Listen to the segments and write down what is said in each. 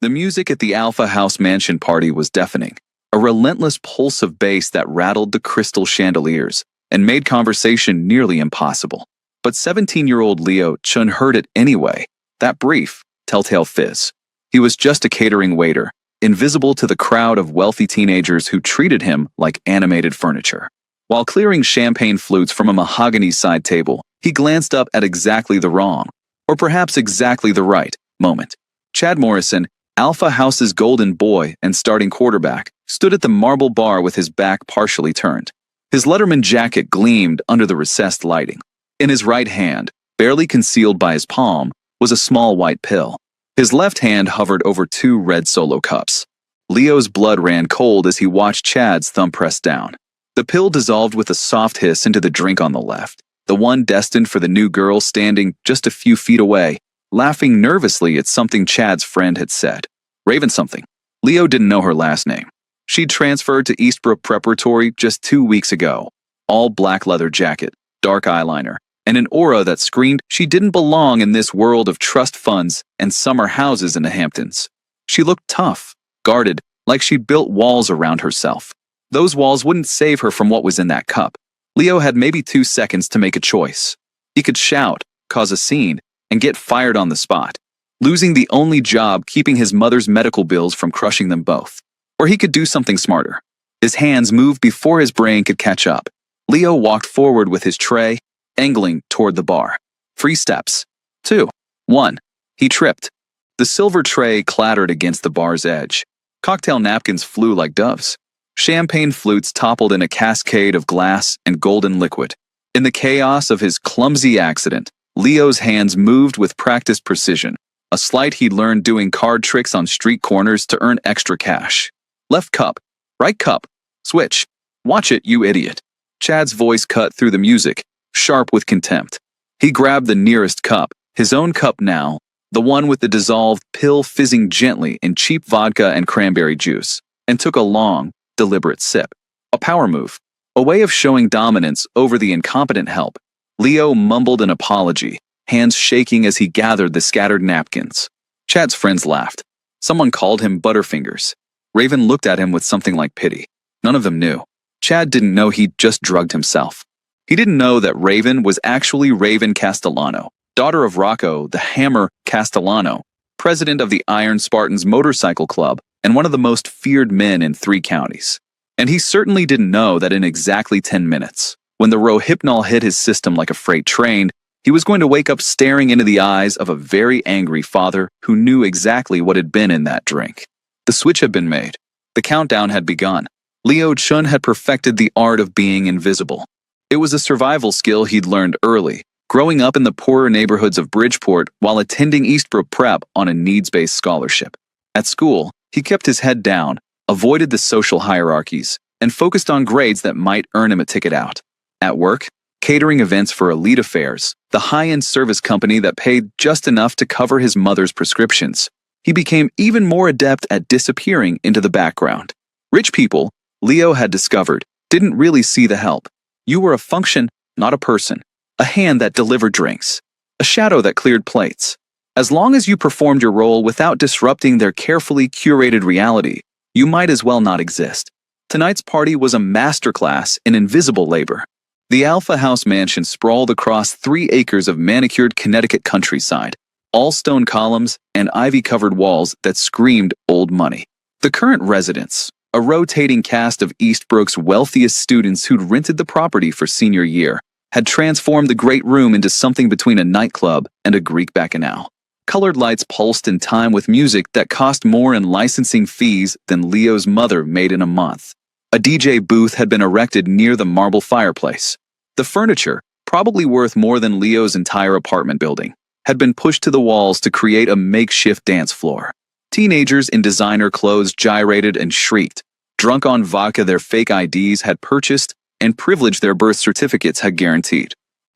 The music at the Alpha House Mansion party was deafening, a relentless pulse of bass that rattled the crystal chandeliers and made conversation nearly impossible. But 17-year-old Leo Chun heard it anyway, that brief, telltale fizz. He was just a catering waiter, invisible to the crowd of wealthy teenagers who treated him like animated furniture. While clearing champagne flutes from a mahogany side table, he glanced up at exactly the wrong, or perhaps exactly the right, moment. Chad Morrison, Alpha House's golden boy and starting quarterback, stood at the marble bar with his back partially turned. His Letterman jacket gleamed under the recessed lighting. In his right hand, barely concealed by his palm, was a small white pill. His left hand hovered over two red Solo cups. Leo's blood ran cold as he watched Chad's thumb press down. The pill dissolved with a soft hiss into the drink on the left, the one destined for the new girl standing just a few feet away, laughing nervously at something Chad's friend had said. Raven something. Leo didn't know her last name. She'd transferred to Eastbrook Preparatory just 2 weeks ago. All black leather jacket, dark eyeliner, and an aura that screamed she didn't belong in this world of trust funds and summer houses in the Hamptons. She looked tough, guarded, like she'd built walls around herself. Those walls wouldn't save her from what was in that cup. Leo had maybe 2 seconds to make a choice. He could shout, cause a scene, and get fired on the spot, losing the only job keeping his mother's medical bills from crushing them both. Or he could do something smarter. His hands moved before his brain could catch up. Leo walked forward with his tray, angling toward the bar. 3 steps. 2. 1. He tripped. The silver tray clattered against the bar's edge. Cocktail napkins flew like doves. Champagne flutes toppled in a cascade of glass and golden liquid. In the chaos of his clumsy accident, Leo's hands moved with practiced precision, a sleight he'd learned doing card tricks on street corners to earn extra cash. Left cup, right cup, switch. Watch it, you idiot. Chad's voice cut through the music, sharp with contempt. He grabbed the nearest cup, his own cup now, the one with the dissolved pill fizzing gently in cheap vodka and cranberry juice, and took a long, deliberate sip. A power move, a way of showing dominance over the incompetent help. Leo mumbled an apology, hands shaking as he gathered the scattered napkins. Chad's friends laughed. Someone called him Butterfingers. Raven looked at him with something like pity. None of them knew. Chad didn't know he'd just drugged himself. He didn't know that Raven was actually Raven Castellano, daughter of Rocco the Hammer Castellano, president of the Iron Spartans Motorcycle Club and one of the most feared men in 3 counties. And he certainly didn't know that in exactly 10 minutes, when the Rohypnol hit his system like a freight train, he was going to wake up staring into the eyes of a very angry father who knew exactly what had been in that drink. The switch had been made. The countdown had begun. Leo Chun had perfected the art of being invisible. It was a survival skill he'd learned early, growing up in the poorer neighborhoods of Bridgeport while attending Eastbrook Prep on a needs-based scholarship. At school, he kept his head down, avoided the social hierarchies, and focused on grades that might earn him a ticket out. At work, catering events for Elite Affairs, the high-end service company that paid just enough to cover his mother's prescriptions, he became even more adept at disappearing into the background. Rich people, Leo had discovered, didn't really see the help. You were a function, not a person. A hand that delivered drinks. A shadow that cleared plates. As long as you performed your role without disrupting their carefully curated reality, you might as well not exist. Tonight's party was a masterclass in invisible labor. The Alpha House Mansion sprawled across 3 acres of manicured Connecticut countryside, all stone columns and ivy-covered walls that screamed old money. The current residents, a rotating cast of Eastbrook's wealthiest students who'd rented the property for senior year, had transformed the great room into something between a nightclub and a Greek bacchanal. Colored lights pulsed in time with music that cost more in licensing fees than Leo's mother made in a month. A DJ booth had been erected near the marble fireplace. The furniture, probably worth more than Leo's entire apartment building, had been pushed to the walls to create a makeshift dance floor. Teenagers in designer clothes gyrated and shrieked, drunk on vodka their fake IDs had purchased and privilege their birth certificates had guaranteed.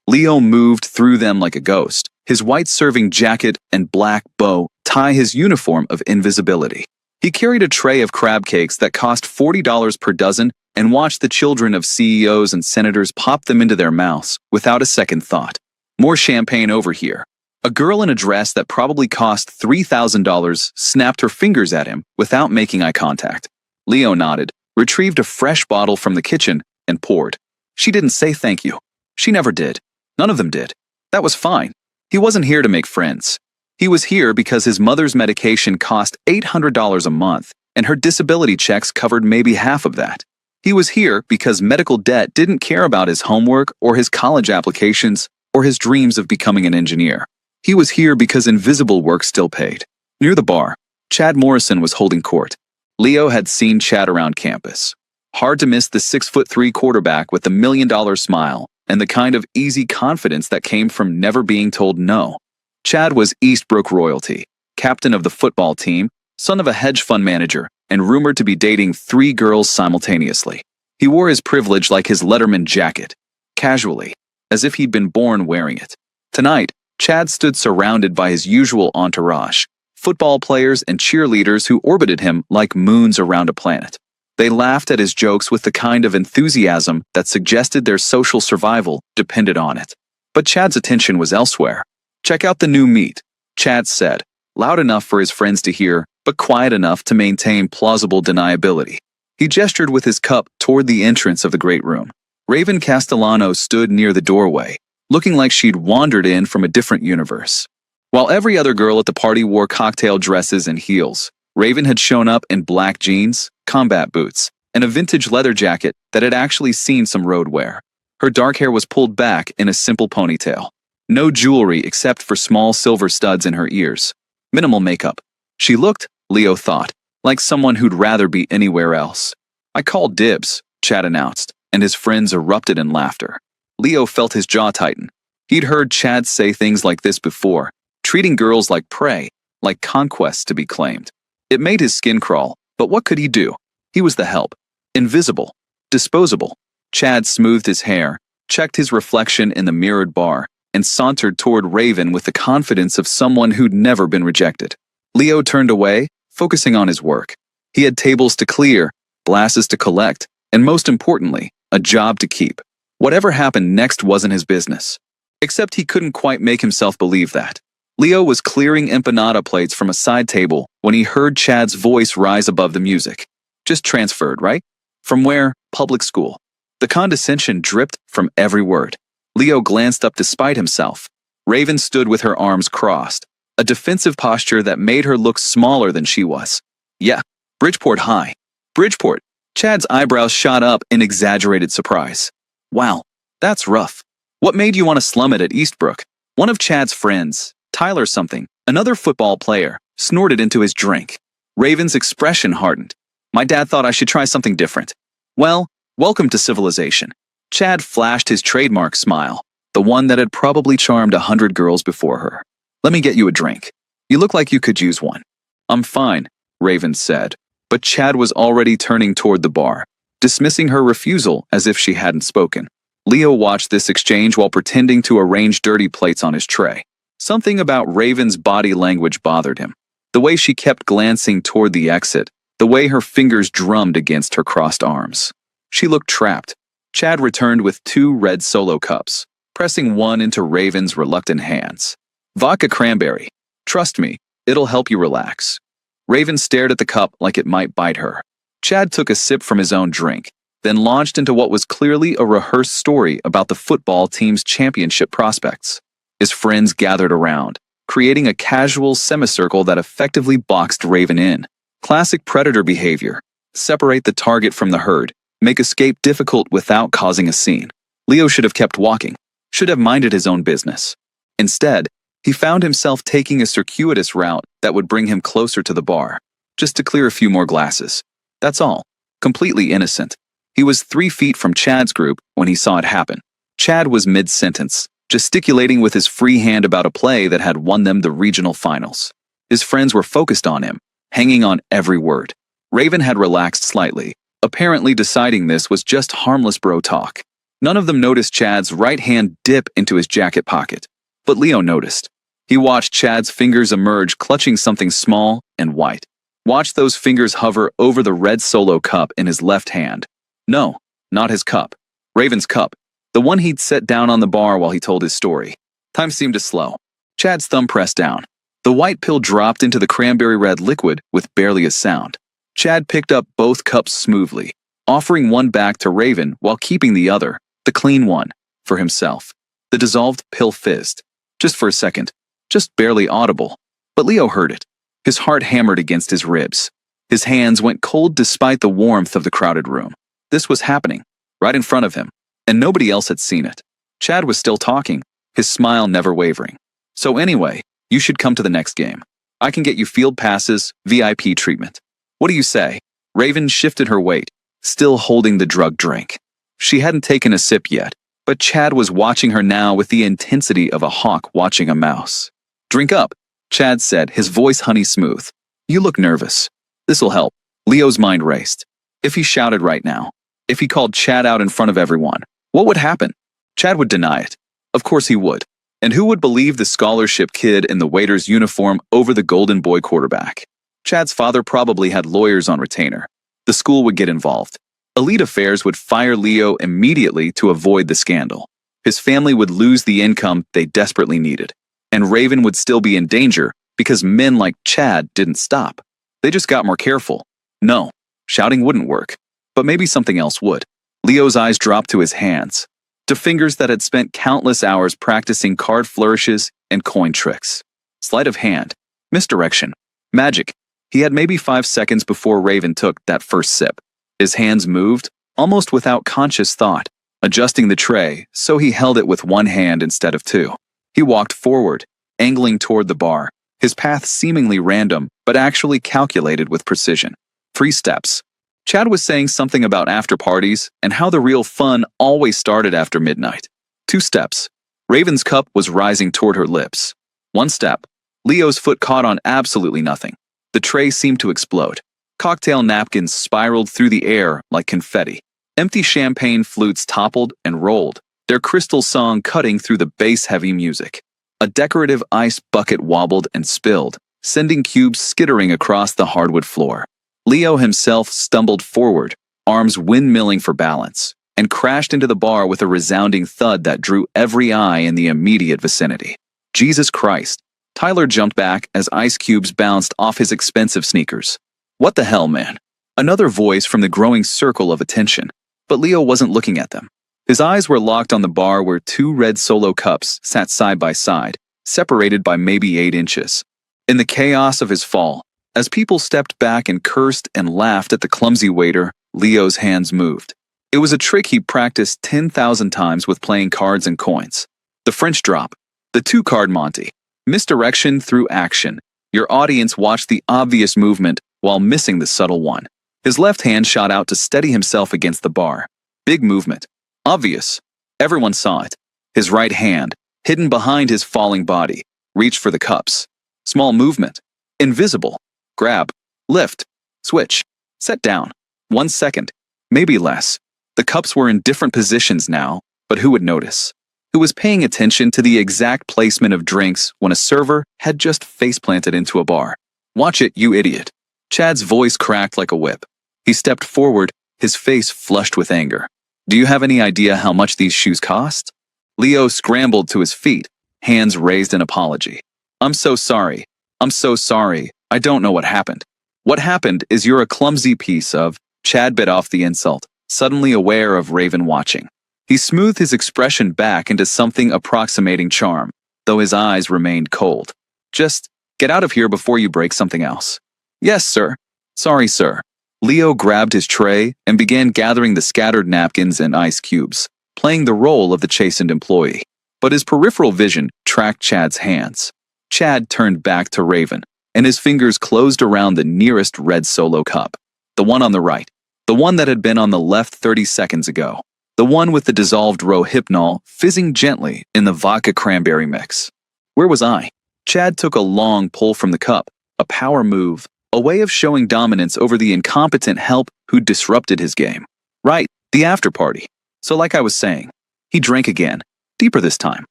Leo moved through them like a ghost, his white serving jacket and black bow tie his uniform of invisibility. He carried a tray of crab cakes that cost $40 per dozen and watched the children of CEOs and senators pop them into their mouths without a second thought. More champagne over here. A girl in a dress that probably cost $3,000 snapped her fingers at him without making eye contact. Leo nodded, retrieved a fresh bottle from the kitchen, and poured. She didn't say thank you. She never did. None of them did. That was fine. He wasn't here to make friends. He was here because his mother's medication cost $800 a month, and her disability checks covered maybe half of that. He was here because medical debt didn't care about his homework or his college applications or his dreams of becoming an engineer. He was here because invisible work still paid. Near the bar, Chad Morrison was holding court. Leo had seen Chad around campus. Hard to miss the 6'3" quarterback with the $1 million smile and the kind of easy confidence that came from never being told no. Chad was Eastbrook royalty, captain of the football team, son of a hedge fund manager, and rumored to be dating 3 girls simultaneously. He wore his privilege like his Letterman jacket, casually, as if he'd been born wearing it. Tonight, Chad stood surrounded by his usual entourage, football players and cheerleaders who orbited him like moons around a planet. They laughed at his jokes with the kind of enthusiasm that suggested their social survival depended on it. But Chad's attention was elsewhere. "Check out the new meat," Chad said, loud enough for his friends to hear, but quiet enough to maintain plausible deniability. He gestured with his cup toward the entrance of the great room. Raven Castellano stood near the doorway, looking like she'd wandered in from a different universe. While every other girl at the party wore cocktail dresses and heels, Raven had shown up in black jeans, combat boots, and a vintage leather jacket that had actually seen some road wear. Her dark hair was pulled back in a simple ponytail. No jewelry except for small silver studs in her ears. Minimal makeup. She looked, Leo thought, like someone who'd rather be anywhere else. "I called dibs," Chad announced, and his friends erupted in laughter. Leo felt his jaw tighten. He'd heard Chad say things like this before, treating girls like prey, like conquests to be claimed. It made his skin crawl, but what could he do? He was the help. Invisible. Disposable. Chad smoothed his hair, checked his reflection in the mirrored bar, and sauntered toward Raven with the confidence of someone who'd never been rejected. Leo turned away, focusing on his work. He had tables to clear, glasses to collect, and most importantly, a job to keep. Whatever happened next wasn't his business. Except he couldn't quite make himself believe that. Leo was clearing empanada plates from a side table when he heard Chad's voice rise above the music. "Just transferred, right? From where? Public school." The condescension dripped from every word. Leo glanced up despite himself. Raven stood with her arms crossed, a defensive posture that made her look smaller than she was. "Yeah, Bridgeport High." "Bridgeport." Chad's eyebrows shot up in exaggerated surprise. "Wow, that's rough. What made you want to slum it at Eastbrook?" One of Chad's friends, Tyler something, another football player, snorted into his drink. Raven's expression hardened. "My dad thought I should try something different." "Well, welcome to civilization." Chad flashed his trademark smile, the one that had probably charmed 100 girls before her. "Let me get you a drink. You look like you could use one." "I'm fine," Raven said, but Chad was already turning toward the bar, dismissing her refusal as if she hadn't spoken. Leo watched this exchange while pretending to arrange dirty plates on his tray. Something about Raven's body language bothered him. The way she kept glancing toward the exit, the way her fingers drummed against her crossed arms. She looked trapped. Chad returned with 2 red Solo cups, pressing one into Raven's reluctant hands. "Vodka cranberry. Trust me, it'll help you relax." Raven stared at the cup like it might bite her. Chad took a sip from his own drink, then launched into what was clearly a rehearsed story about the football team's championship prospects. His friends gathered around, creating a casual semicircle that effectively boxed Raven in. Classic predator behavior. Separate the target from the herd, make escape difficult without causing a scene. Leo should have kept walking, should have minded his own business. Instead, he found himself taking a circuitous route that would bring him closer to the bar, just to clear a few more glasses. That's all. Completely innocent. He was 3 feet from Chad's group when he saw it happen. Chad was mid-sentence, gesticulating with his free hand about a play that had won them the regional finals. His friends were focused on him, hanging on every word. Raven had relaxed slightly, apparently deciding this was just harmless bro talk. None of them noticed Chad's right hand dip into his jacket pocket. But Leo noticed. He watched Chad's fingers emerge clutching something small and white. Watched those fingers hover over the red Solo cup in his left hand. No, not his cup. Raven's cup. The one he'd set down on the bar while he told his story. Time seemed to slow. Chad's thumb pressed down. The white pill dropped into the cranberry red liquid with barely a sound. Chad picked up both cups smoothly, offering one back to Raven while keeping the other, the clean one, for himself. The dissolved pill fizzed. Just for a second. Just barely audible. But Leo heard it. His heart hammered against his ribs. His hands went cold despite the warmth of the crowded room. This was happening, right in front of him, and nobody else had seen it. Chad was still talking, his smile never wavering. So anyway, you should come to the next game. I can get you field passes, VIP treatment. What do you say? Raven shifted her weight, still holding the drug drink. She hadn't taken a sip yet, but Chad was watching her now with the intensity of a hawk watching a mouse. Drink up, Chad said, his voice honey smooth. You look nervous. This'll help. Leo's mind raced. If he shouted right now, if he called Chad out in front of everyone, what would happen? Chad would deny it. Of course he would. And who would believe the scholarship kid in the waiter's uniform over the golden boy quarterback? Chad's father probably had lawyers on retainer. The school would get involved. Elite Affairs would fire Leo immediately to avoid the scandal. His family would lose the income they desperately needed. And Raven would still be in danger because men like Chad didn't stop. They just got more careful. No, shouting wouldn't work. But maybe something else would. Leo's eyes dropped to his hands, to fingers that had spent countless hours practicing card flourishes and coin tricks. Sleight of hand, misdirection, magic. He had maybe 5 seconds before Raven took that first sip. His hands moved, almost without conscious thought, adjusting the tray so he held it with one hand instead of two. He walked forward, angling toward the bar, his path seemingly random but actually calculated with precision. 3 steps. Chad was saying something about after parties and how the real fun always started after midnight. 2 steps. Raven's cup was rising toward her lips. 1 step. Leo's foot caught on absolutely nothing. The tray seemed to explode. Cocktail napkins spiraled through the air like confetti. Empty champagne flutes toppled and rolled, their crystal song cutting through the bass-heavy music. A decorative ice bucket wobbled and spilled, sending cubes skittering across the hardwood floor. Leo himself stumbled forward, arms windmilling for balance, and crashed into the bar with a resounding thud that drew every eye in the immediate vicinity. Jesus Christ! Tyler jumped back as ice cubes bounced off his expensive sneakers. What the hell, man? Another voice from the growing circle of attention, but Leo wasn't looking at them. His eyes were locked on the bar where 2 red solo cups sat side by side, separated by maybe 8 inches. In the chaos of his fall, as people stepped back and cursed and laughed at the clumsy waiter, Leo's hands moved. It was a trick he practiced 10,000 times with playing cards and coins. The French drop, the 2-card Monty. Misdirection through action. Your audience watched the obvious movement while missing the subtle one. His left hand shot out to steady himself against the bar. Big movement. Obvious. Everyone saw it. His right hand, hidden behind his falling body, reached for the cups. Small movement. Invisible. Grab. Lift. Switch. Set down. 1 second. Maybe less. The cups were in different positions now, but who would notice? Who was paying attention to the exact placement of drinks when a server had just face-planted into a bar? Watch it, you idiot. Chad's voice cracked like a whip. He stepped forward, his face flushed with anger. Do you have any idea how much these shoes cost? Leo scrambled to his feet, hands raised in apology. I'm so sorry. I'm so sorry. I don't know what happened. What happened is you're a clumsy piece of... Chad bit off the insult, suddenly aware of Raven watching. He smoothed his expression back into something approximating charm, though his eyes remained cold. Just get out of here before you break something else. Yes, sir. Sorry, sir. Leo grabbed his tray and began gathering the scattered napkins and ice cubes, playing the role of the chastened employee. But his peripheral vision tracked Chad's hands. Chad turned back to Raven, and his fingers closed around the nearest red solo cup. The one on the right. The one that had been on the left 30 seconds ago. The one with the dissolved Rohypnol fizzing gently in the vodka cranberry mix. Where was I? Chad took a long pull from the cup, a power move, a way of showing dominance over the incompetent help who disrupted his game. Right, the after party. So like I was saying, he drank again, deeper this time.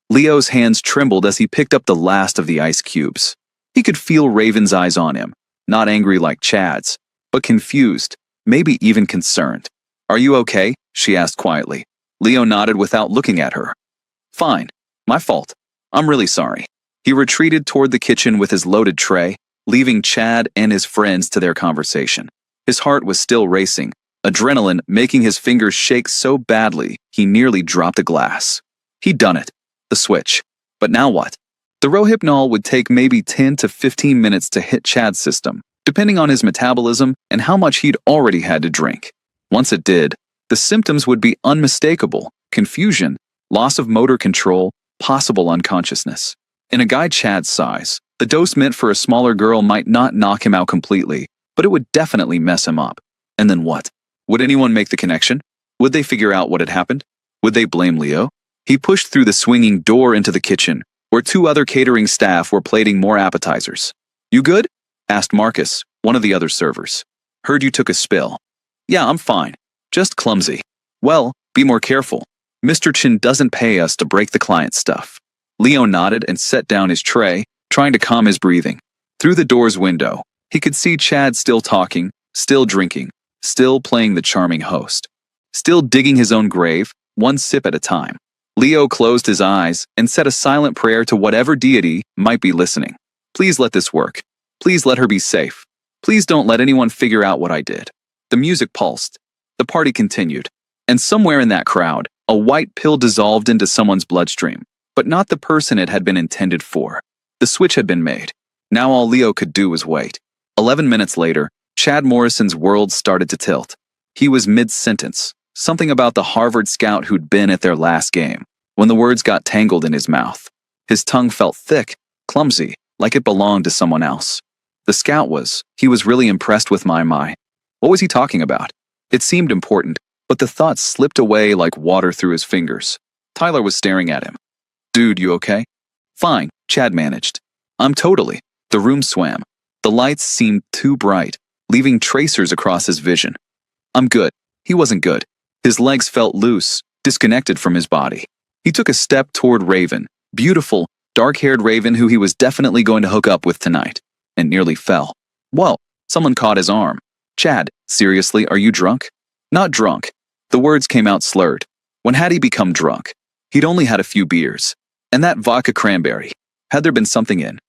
Leo's hands trembled as he picked up the last of the ice cubes. He could feel Raven's eyes on him, not angry like Chad's, but confused, maybe even concerned. Are you okay? She asked quietly. Leo nodded without looking at her. Fine. My fault. I'm really sorry. He retreated toward the kitchen with his loaded tray, leaving Chad and his friends to their conversation. His heart was still racing, adrenaline making his fingers shake so badly he nearly dropped a glass. He'd done it. The switch. But now what? The Rohypnol would take maybe 10 to 15 minutes to hit Chad's system, depending on his metabolism and how much he'd already had to drink. Once it did, the symptoms would be unmistakable: confusion, loss of motor control, possible unconsciousness. In a guy Chad's size, the dose meant for a smaller girl might not knock him out completely, but it would definitely mess him up. And then what? Would anyone make the connection? Would they figure out what had happened? Would they blame Leo? He pushed through the swinging door into the kitchen, where two other catering staff were plating more appetizers. "You good?" asked Marcus, one of the other servers. "Heard you took a spill." "Yeah, I'm fine. Just clumsy." "Well, be more careful. Mr. Chin doesn't pay us to break the client's stuff." Leo nodded and set down his tray, trying to calm his breathing. Through the door's window, he could see Chad still talking, still drinking, still playing the charming host, still digging his own grave, one sip at a time. Leo closed his eyes and said a silent prayer to whatever deity might be listening. "Please let this work. Please let her be safe. Please don't let anyone figure out what I did." The music pulsed. The party continued. And somewhere in that crowd, a white pill dissolved into someone's bloodstream, but not the person it had been intended for. The switch had been made. Now all Leo could do was wait. 11 minutes later, Chad Morrison's world started to tilt. He was mid-sentence, something about the Harvard scout who'd been at their last game, when the words got tangled in his mouth. His tongue felt thick, clumsy, like it belonged to someone else. The scout he was really impressed with my. What was he talking about? It seemed important, but the thoughts slipped away like water through his fingers. Tyler was staring at him. "Dude, you okay?" "Fine," Chad managed. "I'm totally." The room swam. The lights seemed too bright, leaving tracers across his vision. "I'm good." He wasn't good. His legs felt loose, disconnected from his body. He took a step toward Raven, beautiful, dark-haired Raven who he was definitely going to hook up with tonight, and nearly fell. Whoa, someone caught his arm. "Chad, seriously, are you drunk?" "Not drunk." The words came out slurred. When had he become drunk? He'd only had a few beers. And that vodka cranberry. Had there been something in?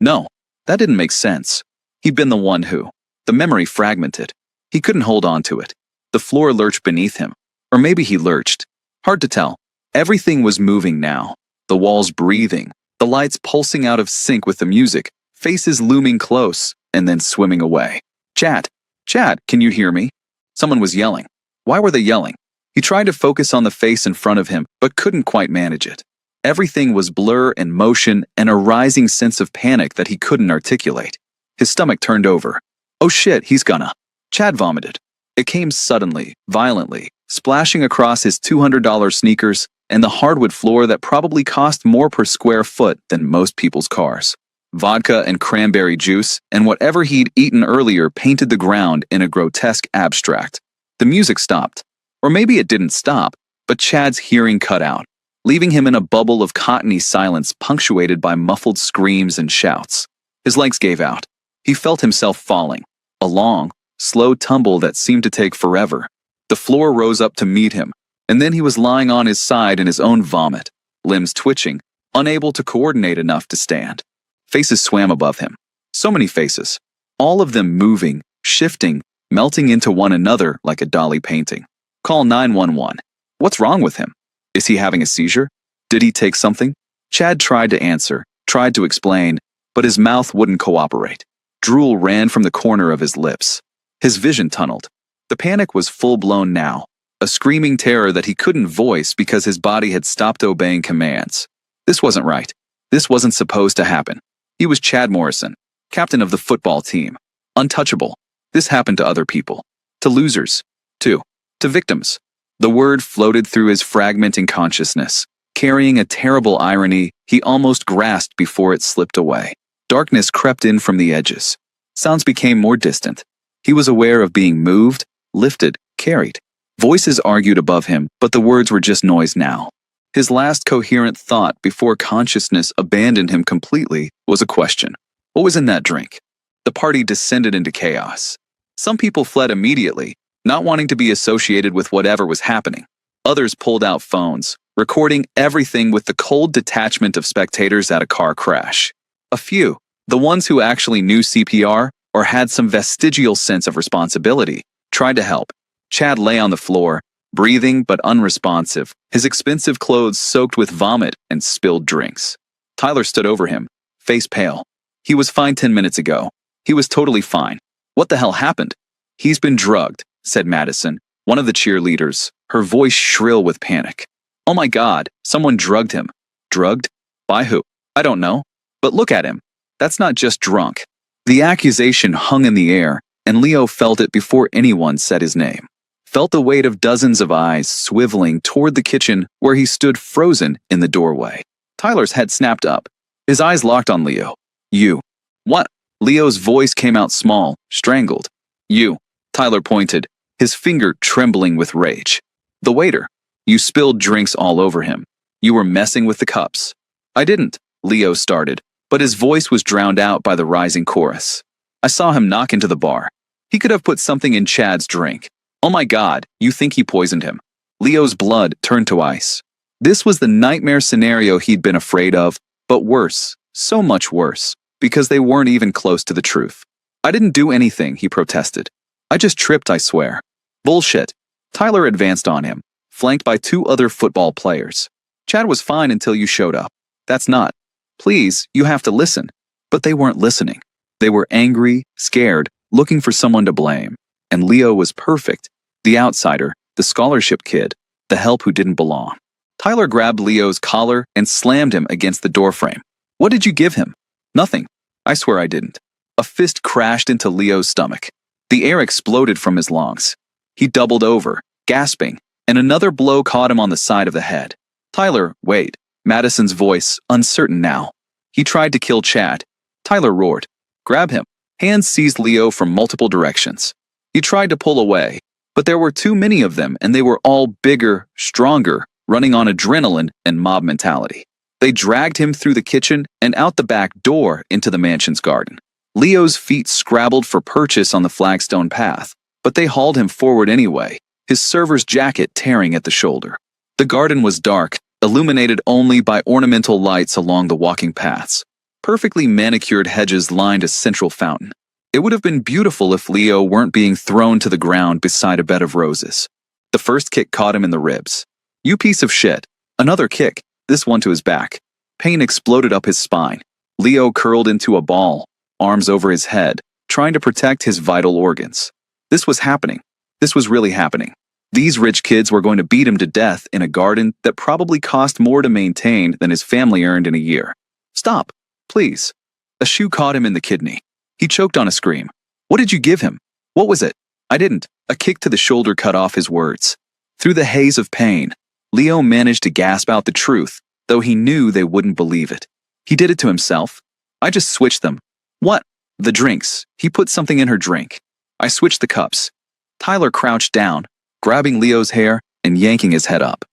No, that didn't make sense. He'd been the one who. The memory fragmented. He couldn't hold on to it. The floor lurched beneath him. Or maybe he lurched. Hard to tell. Everything was moving now. The walls breathing. The lights pulsing out of sync with the music. Faces looming close, and then swimming away. "Chad! Chad, can you hear me?" Someone was yelling. Why were they yelling? He tried to focus on the face in front of him, but couldn't quite manage it. Everything was blur and motion and a rising sense of panic that he couldn't articulate. His stomach turned over. "Oh shit, he's gonna." Chad vomited. It came suddenly, violently, splashing across his $200 sneakers and the hardwood floor that probably cost more per square foot than most people's cars. Vodka and cranberry juice and whatever he'd eaten earlier painted the ground in a grotesque abstract. The music stopped. Or maybe it didn't stop, but Chad's hearing cut out, leaving him in a bubble of cottony silence punctuated by muffled screams and shouts. His legs gave out. He felt himself falling. A long, slow tumble that seemed to take forever. The floor rose up to meet him, and then he was lying on his side in his own vomit, limbs twitching, unable to coordinate enough to stand. Faces swam above him. So many faces. All of them moving, shifting, melting into one another like a Dali painting. "Call 911. What's wrong with him? Is he having a seizure? Did he take something?" Chad tried to answer, tried to explain, but his mouth wouldn't cooperate. Drool ran from the corner of his lips. His vision tunneled. The panic was full-blown now, a screaming terror that he couldn't voice because his body had stopped obeying commands. This wasn't right. This wasn't supposed to happen. He was Chad Morrison, captain of the football team. Untouchable. This happened to other people. To losers. To victims. The word floated through his fragmenting consciousness, carrying a terrible irony he almost grasped before it slipped away. Darkness crept in from the edges. Sounds became more distant. He was aware of being moved, lifted, carried. Voices argued above him, but the words were just noise now. His last coherent thought before consciousness abandoned him completely was a question. What was in that drink? The party descended into chaos. Some people fled immediately, not wanting to be associated with whatever was happening. Others pulled out phones, recording everything with the cold detachment of spectators at a car crash. A few, the ones who actually knew CPR or had some vestigial sense of responsibility, tried to help. Chad lay on the floor, breathing but unresponsive, his expensive clothes soaked with vomit and spilled drinks. Tyler stood over him, face pale. He was fine 10 minutes ago. He was totally fine. What the hell happened? He's been drugged, said Madison, one of the cheerleaders, her voice shrill with panic. Oh my God, someone drugged him. Drugged? By who? I don't know. But look at him. That's not just drunk. The accusation hung in the air, and Leo felt it before anyone said his name. Felt the weight of dozens of eyes swiveling toward the kitchen where he stood frozen in the doorway. Tyler's head snapped up. His eyes locked on Leo. You. What? Leo's voice came out small, strangled. You. Tyler pointed, his finger trembling with rage. The waiter. You spilled drinks all over him. You were messing with the cups. I didn't, Leo started, but his voice was drowned out by the rising chorus. I saw him knock into the bar. He could have put something in Chad's drink. Oh my God, you think he poisoned him? Leo's blood turned to ice. This was the nightmare scenario he'd been afraid of, but worse, so much worse, because they weren't even close to the truth. I didn't do anything, he protested. I just tripped, I swear. Bullshit. Tyler advanced on him, flanked by two other football players. Chad was fine until you showed up. That's not. Please, you have to listen. But they weren't listening. They were angry, scared, looking for someone to blame. And Leo was perfect. The outsider, the scholarship kid, the help who didn't belong. Tyler grabbed Leo's collar and slammed him against the doorframe. What did you give him? Nothing. I swear I didn't. A fist crashed into Leo's stomach. The air exploded from his lungs. He doubled over, gasping, and another blow caught him on the side of the head. Tyler, wait. Madison's voice, uncertain now. He tried to kill Chad. Tyler roared. Grab him. Hands seized Leo from multiple directions. He tried to pull away, but there were too many of them and they were all bigger, stronger, running on adrenaline and mob mentality. They dragged him through the kitchen and out the back door into the mansion's garden. Leo's feet scrabbled for purchase on the flagstone path, but they hauled him forward anyway, his server's jacket tearing at the shoulder. The garden was dark, illuminated only by ornamental lights along the walking paths. Perfectly manicured hedges lined a central fountain. It would have been beautiful if Leo weren't being thrown to the ground beside a bed of roses. The first kick caught him in the ribs. You piece of shit. Another kick, this one to his back. Pain exploded up his spine. Leo curled into a ball, arms over his head, trying to protect his vital organs. This was happening. This was really happening. These rich kids were going to beat him to death in a garden that probably cost more to maintain than his family earned in a year. Stop, please. A shoe caught him in the kidney. He choked on a scream. What did you give him? What was it? I didn't. A kick to the shoulder cut off his words. Through the haze of pain, Leo managed to gasp out the truth, though he knew they wouldn't believe it. He did it to himself. I just switched them. What? The drinks. He put something in her drink. I switched the cups. Tyler crouched down, grabbing Leo's hair and yanking his head up.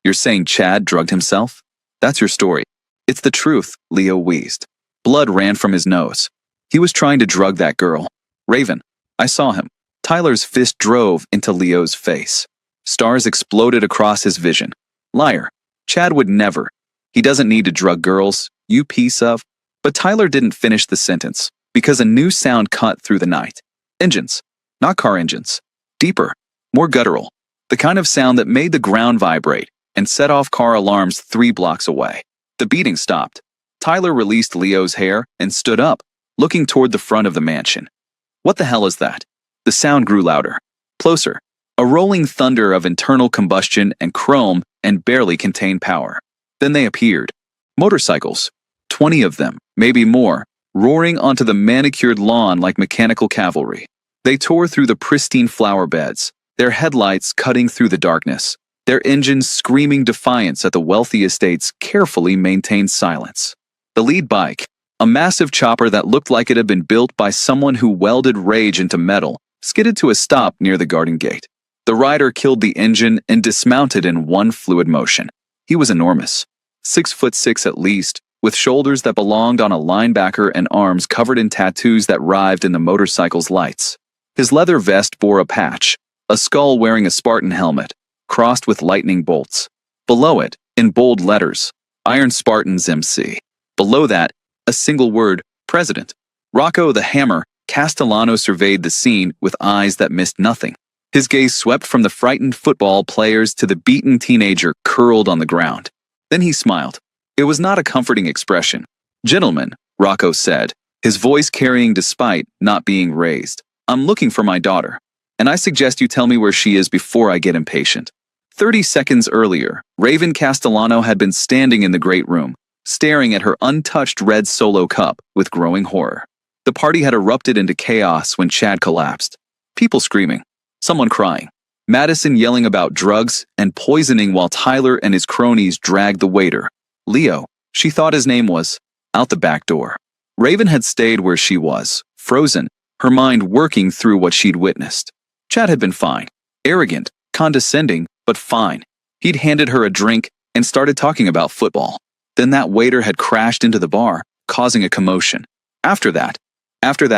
You're saying Chad drugged himself? That's your story. It's the truth, Leo wheezed. Blood ran from his nose. He was trying to drug that girl. Raven. I saw him. Tyler's fist drove into Leo's face. Stars exploded across his vision. Liar. Chad would never. He doesn't need to drug girls, you piece of. But Tyler didn't finish the sentence, because a new sound cut through the night. Engines. Not car engines. Deeper. More guttural. The kind of sound that made the ground vibrate and set off car alarms 3 blocks away. The beating stopped. Tyler released Leo's hair and stood up, looking toward the front of the mansion. What the hell is that? The sound grew louder. Closer. A rolling thunder of internal combustion and chrome and barely contained power. Then they appeared. Motorcycles. 20 of them, maybe more, roaring onto the manicured lawn like mechanical cavalry. They tore through the pristine flower beds, their headlights cutting through the darkness, their engines screaming defiance at the wealthy estate's carefully maintained silence. The lead bike, a massive chopper that looked like it had been built by someone who welded rage into metal, skidded to a stop near the garden gate. The rider killed the engine and dismounted in one fluid motion. He was enormous, 6'6" at least, with shoulders that belonged on a linebacker and arms covered in tattoos that writhed in the motorcycle's lights. His leather vest bore a patch, a skull wearing a Spartan helmet, crossed with lightning bolts. Below it, in bold letters, Iron Spartans MC. Below that, a single word, President. Rocco the Hammer Castellano surveyed the scene with eyes that missed nothing. His gaze swept from the frightened football players to the beaten teenager curled on the ground. Then he smiled. It was not a comforting expression. "Gentlemen," Rocco said, his voice carrying despite not being raised, "I'm looking for my daughter, and I suggest you tell me where she is before I get impatient." 30 seconds earlier, Raven Castellano had been standing in the great room, staring at her untouched red Solo cup with growing horror. The party had erupted into chaos when Chad collapsed. People screaming, someone crying, Madison yelling about drugs and poisoning while Tyler and his cronies dragged the waiter, Leo, she thought his name was, out the back door. Raven had stayed where she was, frozen, her mind working through what she'd witnessed. Chad had been fine, arrogant, condescending, but fine. He'd handed her a drink and started talking about football. Then that waiter had crashed into the bar, causing a commotion. After that,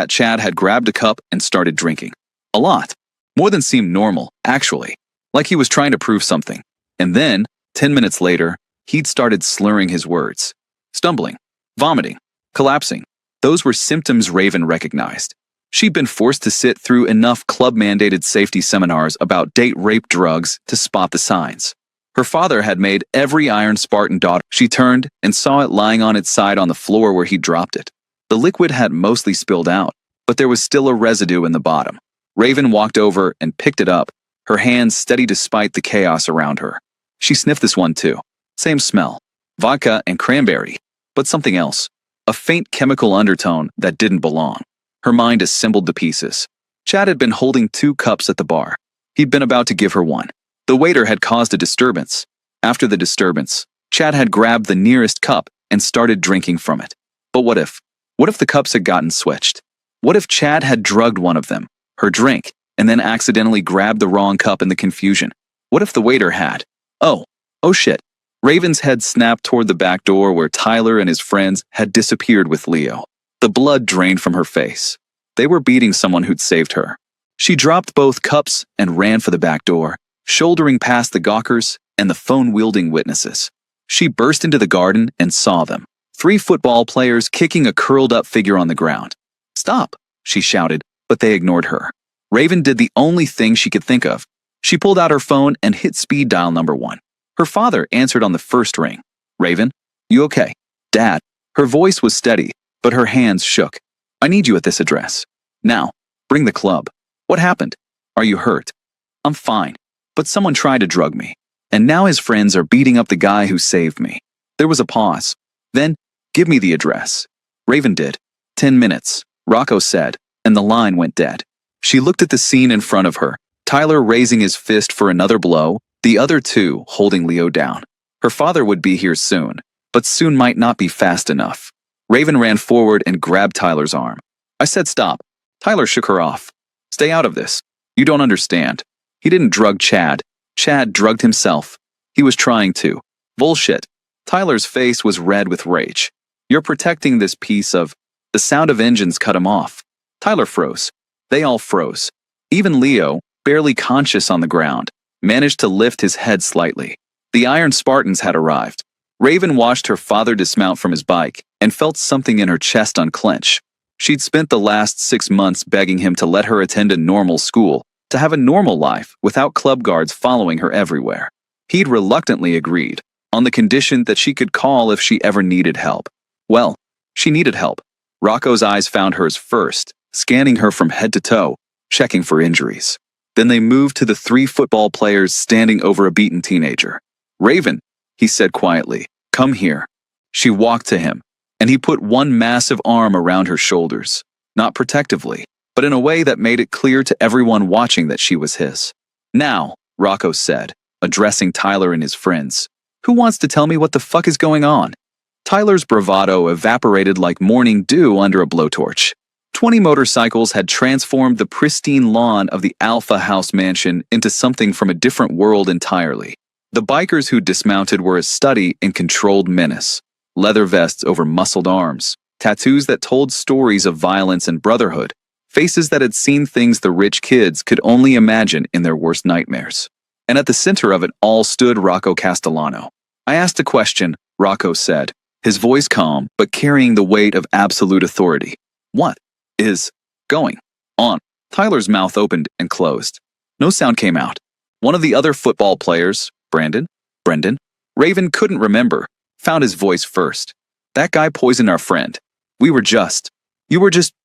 Chad had grabbed a cup and started drinking. A lot. More than seemed normal, actually. Like he was trying to prove something. And then, 10 minutes later, he'd started slurring his words. Stumbling, vomiting, collapsing. Those were symptoms Raven recognized. She'd been forced to sit through enough club-mandated safety seminars about date rape drugs to spot the signs. Her father had made every Iron Spartan daughter. She turned and saw it lying on its side on the floor where he dropped it. The liquid had mostly spilled out, but there was still a residue in the bottom. Raven walked over and picked it up, her hands steady despite the chaos around her. She sniffed this one too. Same smell. Vodka and cranberry. But something else. A faint chemical undertone that didn't belong. Her mind assembled the pieces. Chad had been holding 2 cups at the bar. He'd been about to give her one. The waiter had caused a disturbance. After the disturbance, Chad had grabbed the nearest cup and started drinking from it. But what if? What if the cups had gotten switched? What if Chad had drugged one of them, her drink, and then accidentally grabbed the wrong cup in the confusion? What if the waiter had? Oh shit. Raven's head snapped toward the back door where Tyler and his friends had disappeared with Leo. The blood drained from her face. They were beating someone who'd saved her. She dropped both cups and ran for the back door, shouldering past the gawkers and the phone-wielding witnesses. She burst into the garden and saw them. 3 football players kicking a curled-up figure on the ground. "Stop," she shouted, but they ignored her. Raven did the only thing she could think of. She pulled out her phone and hit speed dial number 1. Her father answered on the first ring. "Raven, you okay?" "Dad." Her voice was steady, but her hands shook. "I need you at this address. Now, bring the club." "What happened? Are you hurt?" "I'm fine, but someone tried to drug me, and now his friends are beating up the guy who saved me." There was a pause. Then, "Give me the address." Raven did. 10 minutes, Rocco said, and the line went dead. She looked at the scene in front of her, Tyler raising his fist for another blow, the other 2 holding Leo down. Her father would be here soon, but soon might not be fast enough. Raven ran forward and grabbed Tyler's arm. "I said stop." Tyler shook her off. "Stay out of this. You don't understand. He didn't drug Chad. Chad drugged himself. He was trying to." "Bullshit." Tyler's face was red with rage. "You're protecting this piece of..." The sound of engines cut him off. Tyler froze. They all froze. Even Leo, barely conscious on the ground, managed to lift his head slightly. The Iron Spartans had arrived. Raven watched her father dismount from his bike and felt something in her chest unclench. She'd spent the last 6 months begging him to let her attend a normal school, to have a normal life without club guards following her everywhere. He'd reluctantly agreed, on the condition that she could call if she ever needed help. Well, she needed help. Rocco's eyes found hers first, scanning her from head to toe, checking for injuries. Then they moved to the 3 football players standing over a beaten teenager. "Raven," he said quietly, "come here." She walked to him, and he put one massive arm around her shoulders, not protectively, but in a way that made it clear to everyone watching that she was his. "Now," Rocco said, addressing Tyler and his friends, "who wants to tell me what the fuck is going on?" Tyler's bravado evaporated like morning dew under a blowtorch. 20 motorcycles had transformed the pristine lawn of the Alpha House mansion into something from a different world entirely. The bikers who dismounted were a study in controlled menace. Leather vests over muscled arms, tattoos that told stories of violence and brotherhood, faces that had seen things the rich kids could only imagine in their worst nightmares. and at the center of it all stood Rocco Castellano. I asked a question, Rocco said, his voice calm but carrying the weight of absolute authority. What is going on? Tyler's mouth opened and closed. No sound came out. One of the other football players, Brendan, Raven couldn't remember, found his voice first. That guy poisoned our friend. You were just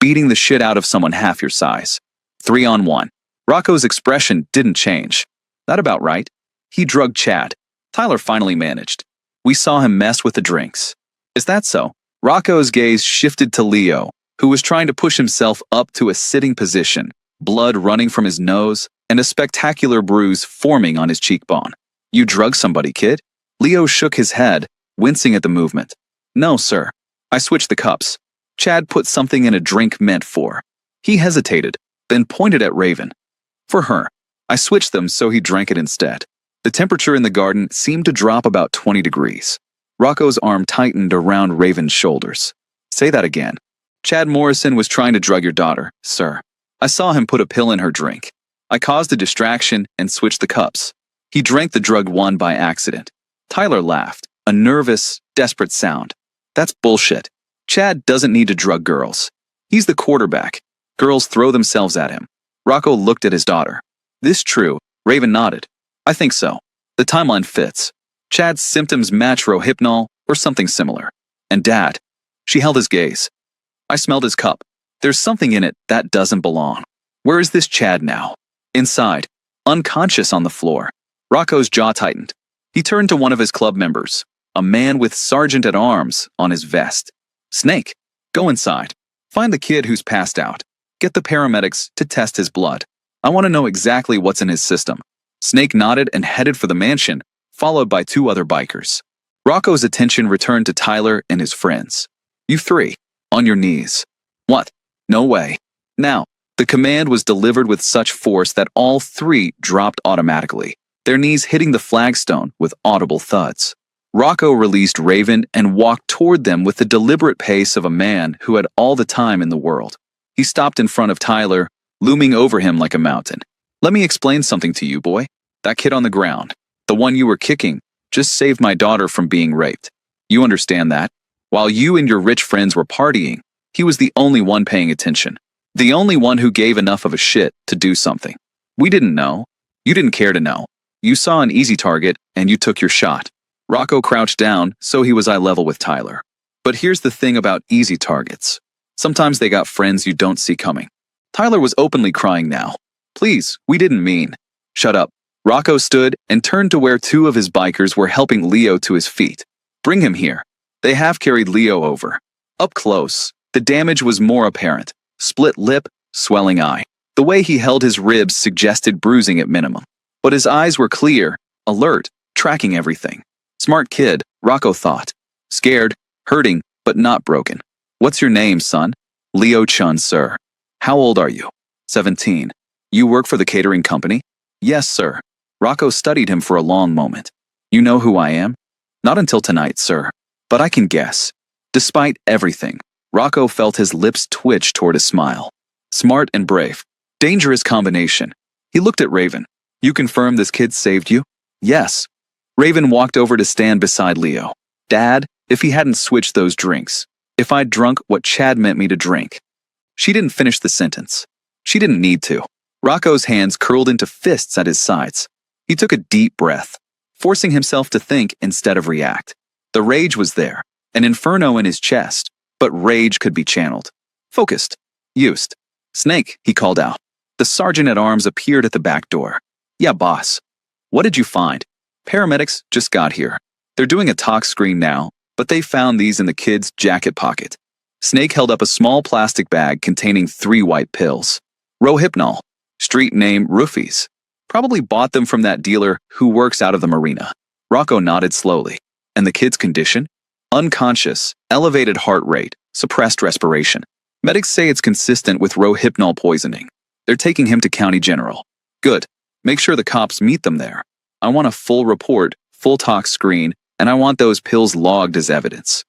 beating the shit out of someone half your size. 3-on-1. Rocco's expression didn't change. That about right. He drugged Chad. Tyler finally managed. We saw him mess with the drinks. Is that so? Rocco's gaze shifted to Leo, who was trying to push himself up to a sitting position, blood running from his nose and a spectacular bruise forming on his cheekbone. You drugged somebody, kid? Leo shook his head, wincing at the movement. No, sir. I switched the cups. Chad put something in a drink meant for. He hesitated, then pointed at Raven. For her. I switched them so he drank it instead. The temperature in the garden seemed to drop about 20 degrees. Rocco's arm tightened around Raven's shoulders. Say that again. Chad Morrison was trying to drug your daughter, sir. I saw him put a pill in her drink. I caused a distraction and switched the cups. He drank the drugged one by accident. Tyler laughed, a nervous, desperate sound. That's bullshit. Chad doesn't need to drug girls. He's the quarterback. Girls throw themselves at him. Rocco looked at his daughter. This true? Raven nodded. I think so. The timeline fits. Chad's symptoms match Rohypnol or something similar. And Dad. She held his gaze. I smelled his cup. There's something in it that doesn't belong. Where is this Chad now? Inside. Unconscious on the floor. Rocco's jaw tightened. He turned to one of his club members, a man with Sergeant at Arms on his vest. Snake, go inside. Find the kid who's passed out. Get the paramedics to test his blood. I want to know exactly what's in his system. Snake nodded and headed for the mansion, followed by 2 other bikers. Rocco's attention returned to Tyler and his friends. You 3, on your knees. What? No way. Now, the command was delivered with such force that all 3 dropped automatically, their knees hitting the flagstone with audible thuds. Rocco released Raven and walked toward them with the deliberate pace of a man who had all the time in the world. He stopped in front of Tyler, looming over him like a mountain. Let me explain something to you, boy. That kid on the ground, the one you were kicking, just saved my daughter from being raped. You understand that? While you and your rich friends were partying, he was the only one paying attention. The only one who gave enough of a shit to do something. We didn't know. You didn't care to know. You saw an easy target, and you took your shot. Rocco crouched down, so he was eye level with Tyler. But here's the thing about easy targets. Sometimes they got friends you don't see coming. Tyler was openly crying now. Please, we didn't mean. Shut up. Rocco stood and turned to where 2 of his bikers were helping Leo to his feet. Bring him here. They half carried Leo over. Up close, the damage was more apparent. Split lip, swelling eye. The way he held his ribs suggested bruising at minimum. But his eyes were clear, alert, tracking everything. Smart kid, Rocco thought. Scared, hurting, but not broken. What's your name, son? Leo Chun, sir. How old are you? 17. You work for the catering company? Yes, sir. Rocco studied him for a long moment. You know who I am? Not until tonight, sir. But I can guess. Despite everything, Rocco felt his lips twitch toward a smile. Smart and brave. Dangerous combination. He looked at Raven. You confirm this kid saved you? Yes. Raven walked over to stand beside Leo. Dad, if he hadn't switched those drinks, if I'd drunk what Chad meant me to drink. She didn't finish the sentence. She didn't need to. Rocco's hands curled into fists at his sides. He took a deep breath, forcing himself to think instead of react. The rage was there, an inferno in his chest, but rage could be channeled. Focused. Used. Snake, he called out. The sergeant at arms appeared at the back door. Yeah, boss. What did you find? Paramedics just got here. They're doing a tox screen now, but they found these in the kid's jacket pocket. Snake held up a small plastic bag containing 3 white pills. Rohypnol. Street name Roofies. Probably bought them from that dealer who works out of the marina. Rocco nodded slowly. And the kid's condition? Unconscious, elevated heart rate, suppressed respiration. Medics say it's consistent with Rohypnol poisoning. They're taking him to County General. Good. Make sure the cops meet them there. I want a full report, full tox screen, and I want those pills logged as evidence.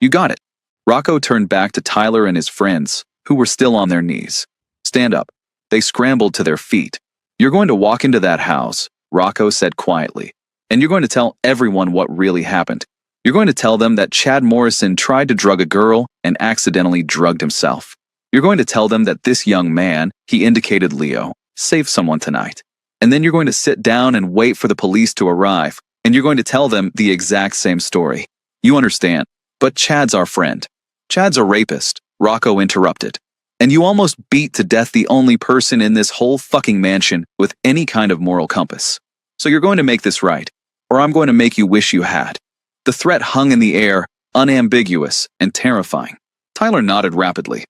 You got it. Rocco turned back to Tyler and his friends, who were still on their knees. Stand up. They scrambled to their feet. You're going to walk into that house, Rocco said quietly. And you're going to tell everyone what really happened. You're going to tell them that Chad Morrison tried to drug a girl and accidentally drugged himself. You're going to tell them that this young man, he indicated Leo, saved someone tonight. And then you're going to sit down and wait for the police to arrive, and you're going to tell them the exact same story. You understand, but Chad's our friend. Chad's a rapist, Rocco interrupted. And you almost beat to death the only person in this whole fucking mansion with any kind of moral compass. So you're going to make this right, or I'm going to make you wish you had. The threat hung in the air, unambiguous and terrifying. Tyler nodded rapidly.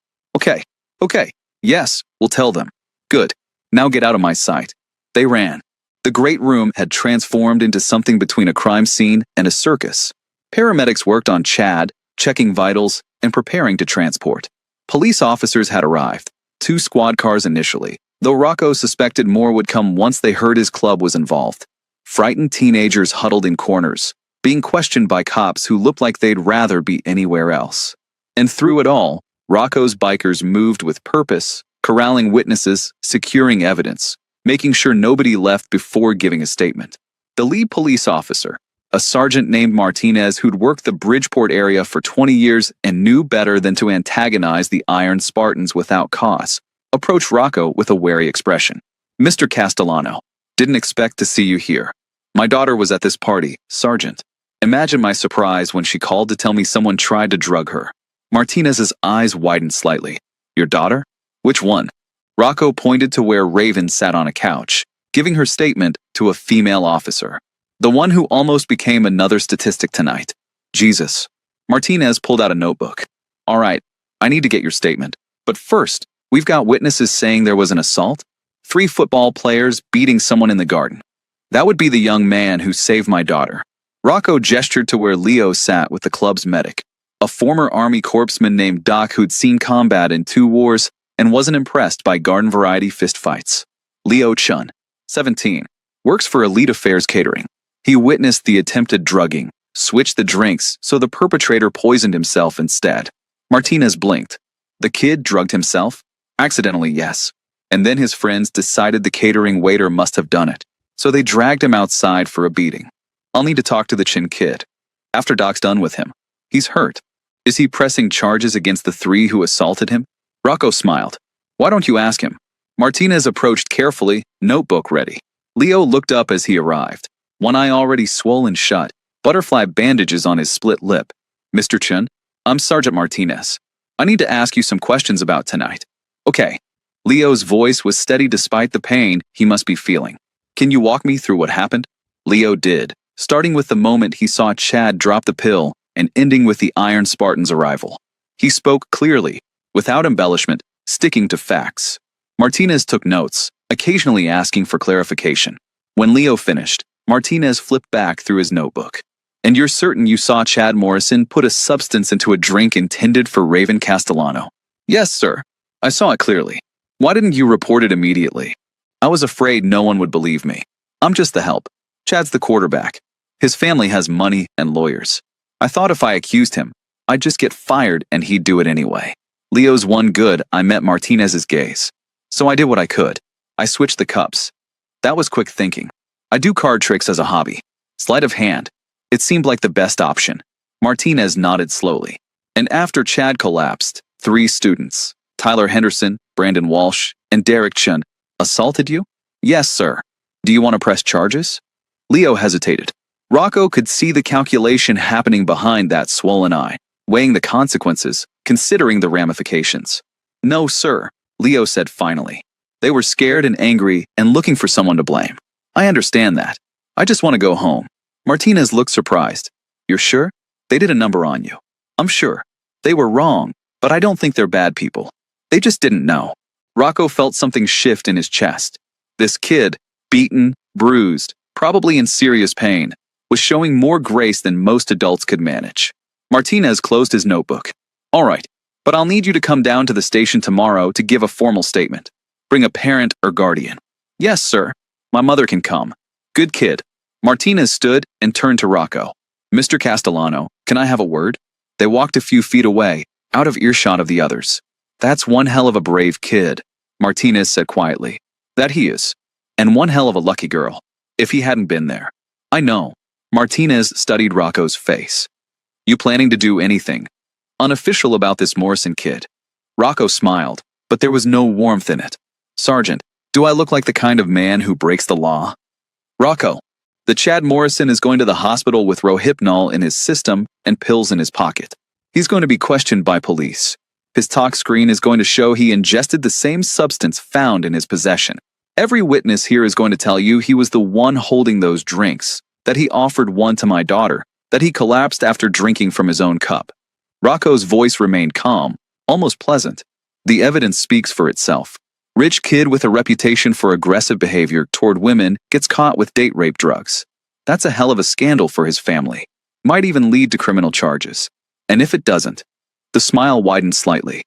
Okay, yes, we'll tell them. Good, now get out of my sight. They ran. The great room had transformed into something between a crime scene and a circus. Paramedics worked on Chad, checking vitals and preparing to transport. Police officers had arrived, 2 squad cars initially, though Rocco suspected more would come once they heard his club was involved. Frightened teenagers huddled in corners, being questioned by cops who looked like they'd rather be anywhere else. And through it all, Rocco's bikers moved with purpose, corralling witnesses, securing evidence, making sure nobody left before giving a statement. The lead police officer, a sergeant named Martinez who'd worked the Bridgeport area for 20 years and knew better than to antagonize the Iron Spartans without cause, approached Rocco with a wary expression. Mr. Castellano, didn't expect to see you here. My daughter was at this party, Sergeant. Imagine my surprise when she called to tell me someone tried to drug her. Martinez's eyes widened slightly. Your daughter? Which one? Rocco pointed to where Raven sat on a couch, giving her statement to a female officer. The one who almost became another statistic tonight. Jesus. Martinez pulled out a notebook. All right, I need to get your statement. But first, we've got witnesses saying there was an assault. 3 football players beating someone in the garden. That would be the young man who saved my daughter. Rocco gestured to where Leo sat with the club's medic, a former Army corpsman named Doc who'd seen combat in 2 wars and wasn't impressed by garden-variety fistfights. Leo Chun, 17, works for Elite Affairs Catering. He witnessed the attempted drugging, switched the drinks so the perpetrator poisoned himself instead. Martinez blinked. The kid drugged himself? Accidentally, yes. And then his friends decided the catering waiter must have done it, so they dragged him outside for a beating. I'll need to talk to the Chin kid. After Doc's done with him. He's hurt. Is he pressing charges against the 3 who assaulted him? Rocco smiled. Why don't you ask him? Martinez approached carefully, notebook ready. Leo looked up as he arrived, one eye already swollen shut, butterfly bandages on his split lip. Mr. Chin, I'm Sergeant Martinez. I need to ask you some questions about tonight. Okay. Leo's voice was steady despite the pain he must be feeling. Can you walk me through what happened? Leo did, starting with the moment he saw Chad drop the pill and ending with the Iron Spartan's arrival. He spoke clearly, without embellishment, sticking to facts. Martinez took notes, occasionally asking for clarification. When Leo finished, Martinez flipped back through his notebook. And you're certain you saw Chad Morrison put a substance into a drink intended for Raven Castellano? Yes, sir. I saw it clearly. Why didn't you report it immediately? I was afraid no one would believe me. I'm just the help. Chad's the quarterback. His family has money and lawyers. I thought if I accused him, I'd just get fired and he'd do it anyway. Leo's one good, I met Martinez's gaze. So I did what I could. I switched the cups. That was quick thinking. I do card tricks as a hobby. Sleight of hand. It seemed like the best option. Martinez nodded slowly. And after Chad collapsed, 3 students, Tyler Henderson, Brandon Walsh, and Derek Chun, assaulted you? Yes, sir. Do you want to press charges? Leo hesitated. Rocco could see the calculation happening behind that swollen eye, weighing the consequences, considering the ramifications. No, sir, Leo said finally. They were scared and angry and looking for someone to blame. I understand that. I just want to go home. Martinez looked surprised. You're sure? They did a number on you. I'm sure. They were wrong, but I don't think they're bad people. They just didn't know. Rocco felt something shift in his chest. This kid, beaten, bruised, probably in serious pain, was showing more grace than most adults could manage. Martinez closed his notebook. All right, but I'll need you to come down to the station tomorrow to give a formal statement. Bring a parent or guardian. Yes, sir. My mother can come. Good kid. Martinez stood and turned to Rocco. Mr. Castellano, can I have a word? They walked a few feet away, out of earshot of the others. That's one hell of a brave kid, Martinez said quietly. That he is. And one hell of a lucky girl. if he hadn't been there. I know. Martinez studied Rocco's face. You planning to do anything unofficial about this Morrison kid? Rocco smiled, but there was no warmth in it. Sergeant, do I look like the kind of man who breaks the law? Rocco, the Chad Morrison is going to the hospital with Rohypnol in his system and pills in his pocket. He's going to be questioned by police. His talk screen is going to show he ingested the same substance found in his possession. Every witness here is going to tell you he was the one holding those drinks, that he offered one to my daughter, that he collapsed after drinking from his own cup. Rocco's voice remained calm, almost pleasant. The evidence speaks for itself. Rich kid with a reputation for aggressive behavior toward women gets caught with date rape drugs. That's a hell of a scandal for his family. Might even lead to criminal charges. And if it doesn't, the smile widened slightly.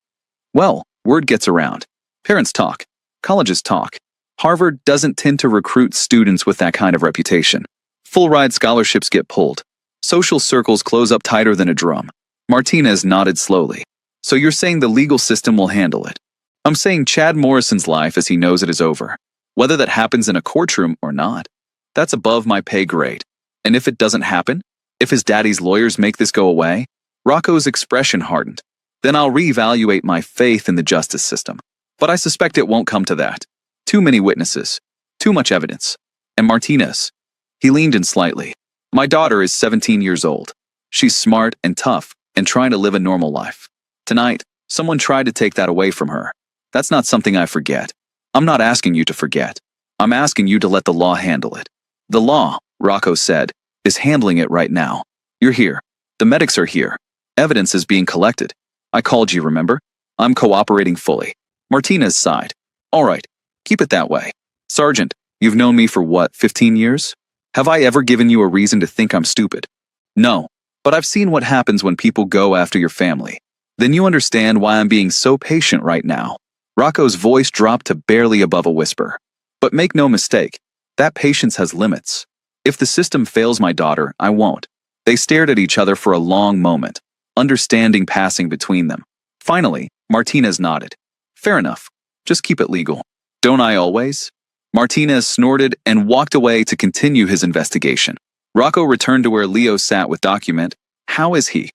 Well, word gets around. Parents talk. Colleges talk. Harvard doesn't tend to recruit students with that kind of reputation. Full-ride scholarships get pulled. Social circles close up tighter than a drum. Martinez nodded slowly. So you're saying the legal system will handle it? I'm saying Chad Morrison's life as he knows it is over. Whether that happens in a courtroom or not, that's above my pay grade. And if it doesn't happen, if his daddy's lawyers make this go away, Rocco's expression hardened. Then I'll reevaluate my faith in the justice system. But I suspect it won't come to that. Too many witnesses. Too much evidence. And Martinez. He leaned in slightly. My daughter is 17 years old. She's smart and tough and trying to live a normal life. Tonight, someone tried to take that away from her. That's not something I forget. I'm not asking you to forget. I'm asking you to let the law handle it. The law, Rocco said, is handling it right now. You're here. The medics are here. Evidence is being collected. I called you, remember? I'm cooperating fully. Martinez sighed. All right, keep it that way. Sergeant, you've known me for what, 15 years? Have I ever given you a reason to think I'm stupid? No, but I've seen what happens when people go after your family. Then you understand why I'm being so patient right now. Rocco's voice dropped to barely above a whisper. But make no mistake, that patience has limits. If the system fails my daughter, I won't. They stared at each other for a long moment, understanding passing between them. Finally, Martinez nodded. Fair enough. Just keep it legal. Don't I always? Martinez snorted and walked away to continue his investigation. Rocco returned to where Leo sat with document. How is he?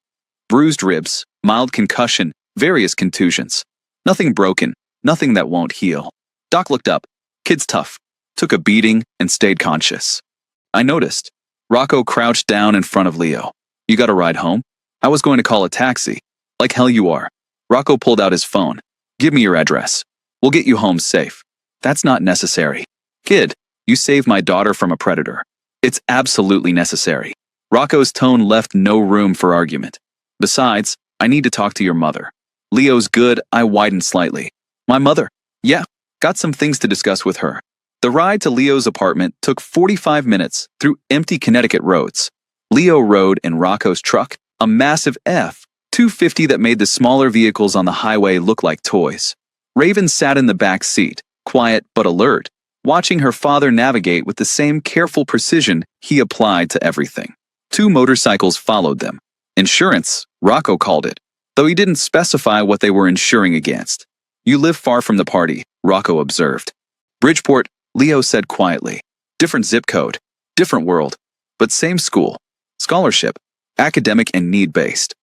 Bruised ribs, mild concussion, various contusions. Nothing broken, nothing that won't heal. Doc looked up. Kid's tough. Took a beating and stayed conscious. I noticed. Rocco crouched down in front of Leo. You got a ride home? I was going to call a taxi. Like hell you are. Rocco pulled out his phone. Give me your address. We'll get you home safe. That's not necessary. Kid, you saved my daughter from a predator. It's absolutely necessary. Rocco's tone left no room for argument. Besides, I need to talk to your mother. Leo's good, I widened slightly. My mother? Yeah, got some things to discuss with her. The ride to Leo's apartment took 45 minutes through empty Connecticut roads. Leo rode in Rocco's truck, a massive F-250 that made the smaller vehicles on the highway look like toys. Raven sat in the back seat, quiet but alert, watching her father navigate with the same careful precision he applied to everything. 2 motorcycles followed them. Insurance, Rocco called it, though he didn't specify what they were insuring against. You live far from the party, Rocco observed. Bridgeport, Leo said quietly. Different zip code, different world, but same school. Scholarship, academic and need-based.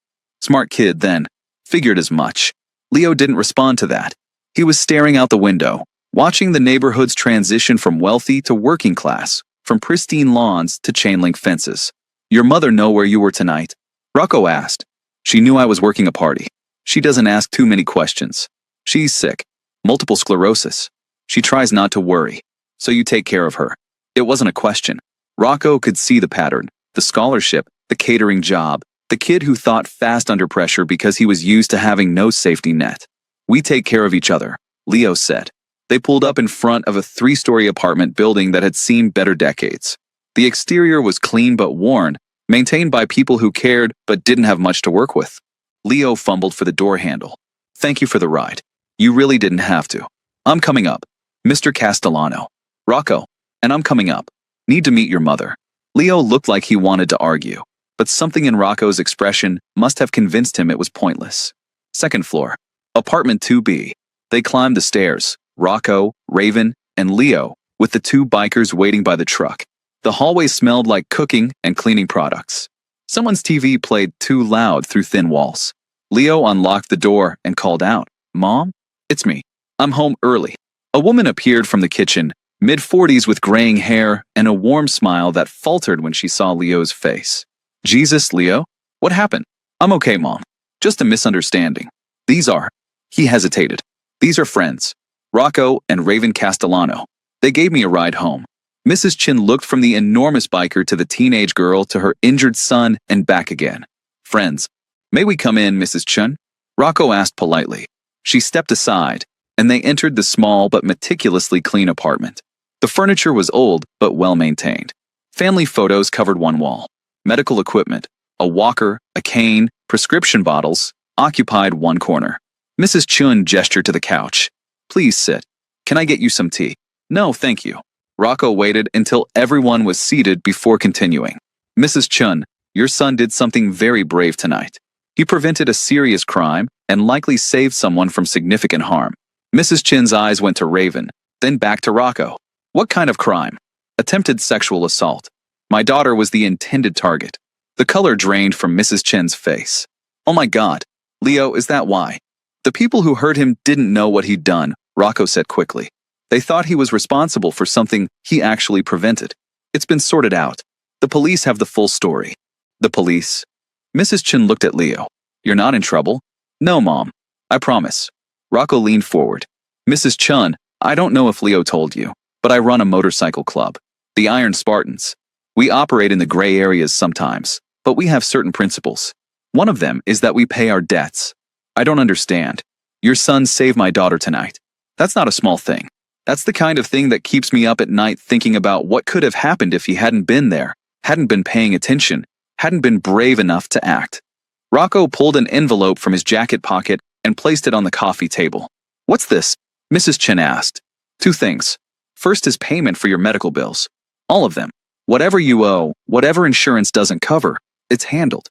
Smart kid then. Figured as much. Leo didn't respond to that. He was staring out the window, watching the neighborhood's transition from wealthy to working class, from pristine lawns to chain-link fences. Your mother know where you were tonight? Rocco asked. She knew I was working a party. She doesn't ask too many questions. She's sick. Multiple sclerosis. She tries not to worry. So you take care of her. It wasn't a question. Rocco could see the pattern, the scholarship, the catering job, the kid who thought fast under pressure because he was used to having no safety net. We take care of each other, Leo said. They pulled up in front of a 3-story apartment building that had seen better decades. The exterior was clean but worn, maintained by people who cared but didn't have much to work with. Leo fumbled for the door handle. Thank you for the ride. You really didn't have to. I'm coming up. Mr. Castellano. Rocco. And I'm coming up. Need to meet your mother. Leo looked like he wanted to argue, but something in Rocco's expression must have convinced him it was pointless. 2nd floor. Apartment 2B. They climbed the stairs, Rocco, Raven, and Leo, with the 2 bikers waiting by the truck. The hallway smelled like cooking and cleaning products. Someone's TV played too loud through thin walls. Leo unlocked the door and called out, "Mom? It's me. I'm home early." A woman appeared from the kitchen, mid-40s with graying hair and a warm smile that faltered when she saw Leo's face. "Jesus, Leo? What happened?" "I'm okay, Mom. Just a misunderstanding. He hesitated. "These are friends. Rocco and Raven Castellano. They gave me a ride home." Mrs. Chin looked from the enormous biker to the teenage girl to her injured son and back again. "Friends. May we come in, Mrs. Chun?" Rocco asked politely. She stepped aside, and they entered the small but meticulously clean apartment. The furniture was old but well-maintained. Family photos covered one wall. Medical equipment, a walker, a cane, prescription bottles, occupied one corner. Mrs. Chun gestured to the couch. "Please sit. Can I get you some tea?" "No, thank you." Rocco waited until everyone was seated before continuing. "Mrs. Chun, your son did something very brave tonight. He prevented a serious crime and likely saved someone from significant harm." Mrs. Chin's eyes went to Raven, then back to Rocco. "What kind of crime?" "Attempted sexual assault. My daughter was the intended target." The color drained from Mrs. Chin's face. "Oh my God. Leo, is that why?" "The people who heard him didn't know what he'd done," Rocco said quickly. "They thought he was responsible for something he actually prevented. It's been sorted out. The police have the full story." "The police?" Mrs. Chin looked at Leo. "You're not in trouble?" "No, Mom. I promise." Rocco leaned forward. "Mrs. Chun, I don't know if Leo told you, but I run a motorcycle club, the Iron Spartans. We operate in the gray areas sometimes, but we have certain principles. One of them is that we pay our debts. I don't understand. Your son saved my daughter tonight. That's not a small thing. That's the kind of thing that keeps me up at night thinking about what could have happened if he hadn't been there, hadn't been paying attention, hadn't been brave enough to act." Rocco pulled an envelope from his jacket pocket and placed it on the coffee table. "What's this?" Mrs. Chin asked. "Two things. First is payment for your medical bills. All of them. Whatever you owe, whatever insurance doesn't cover, it's handled."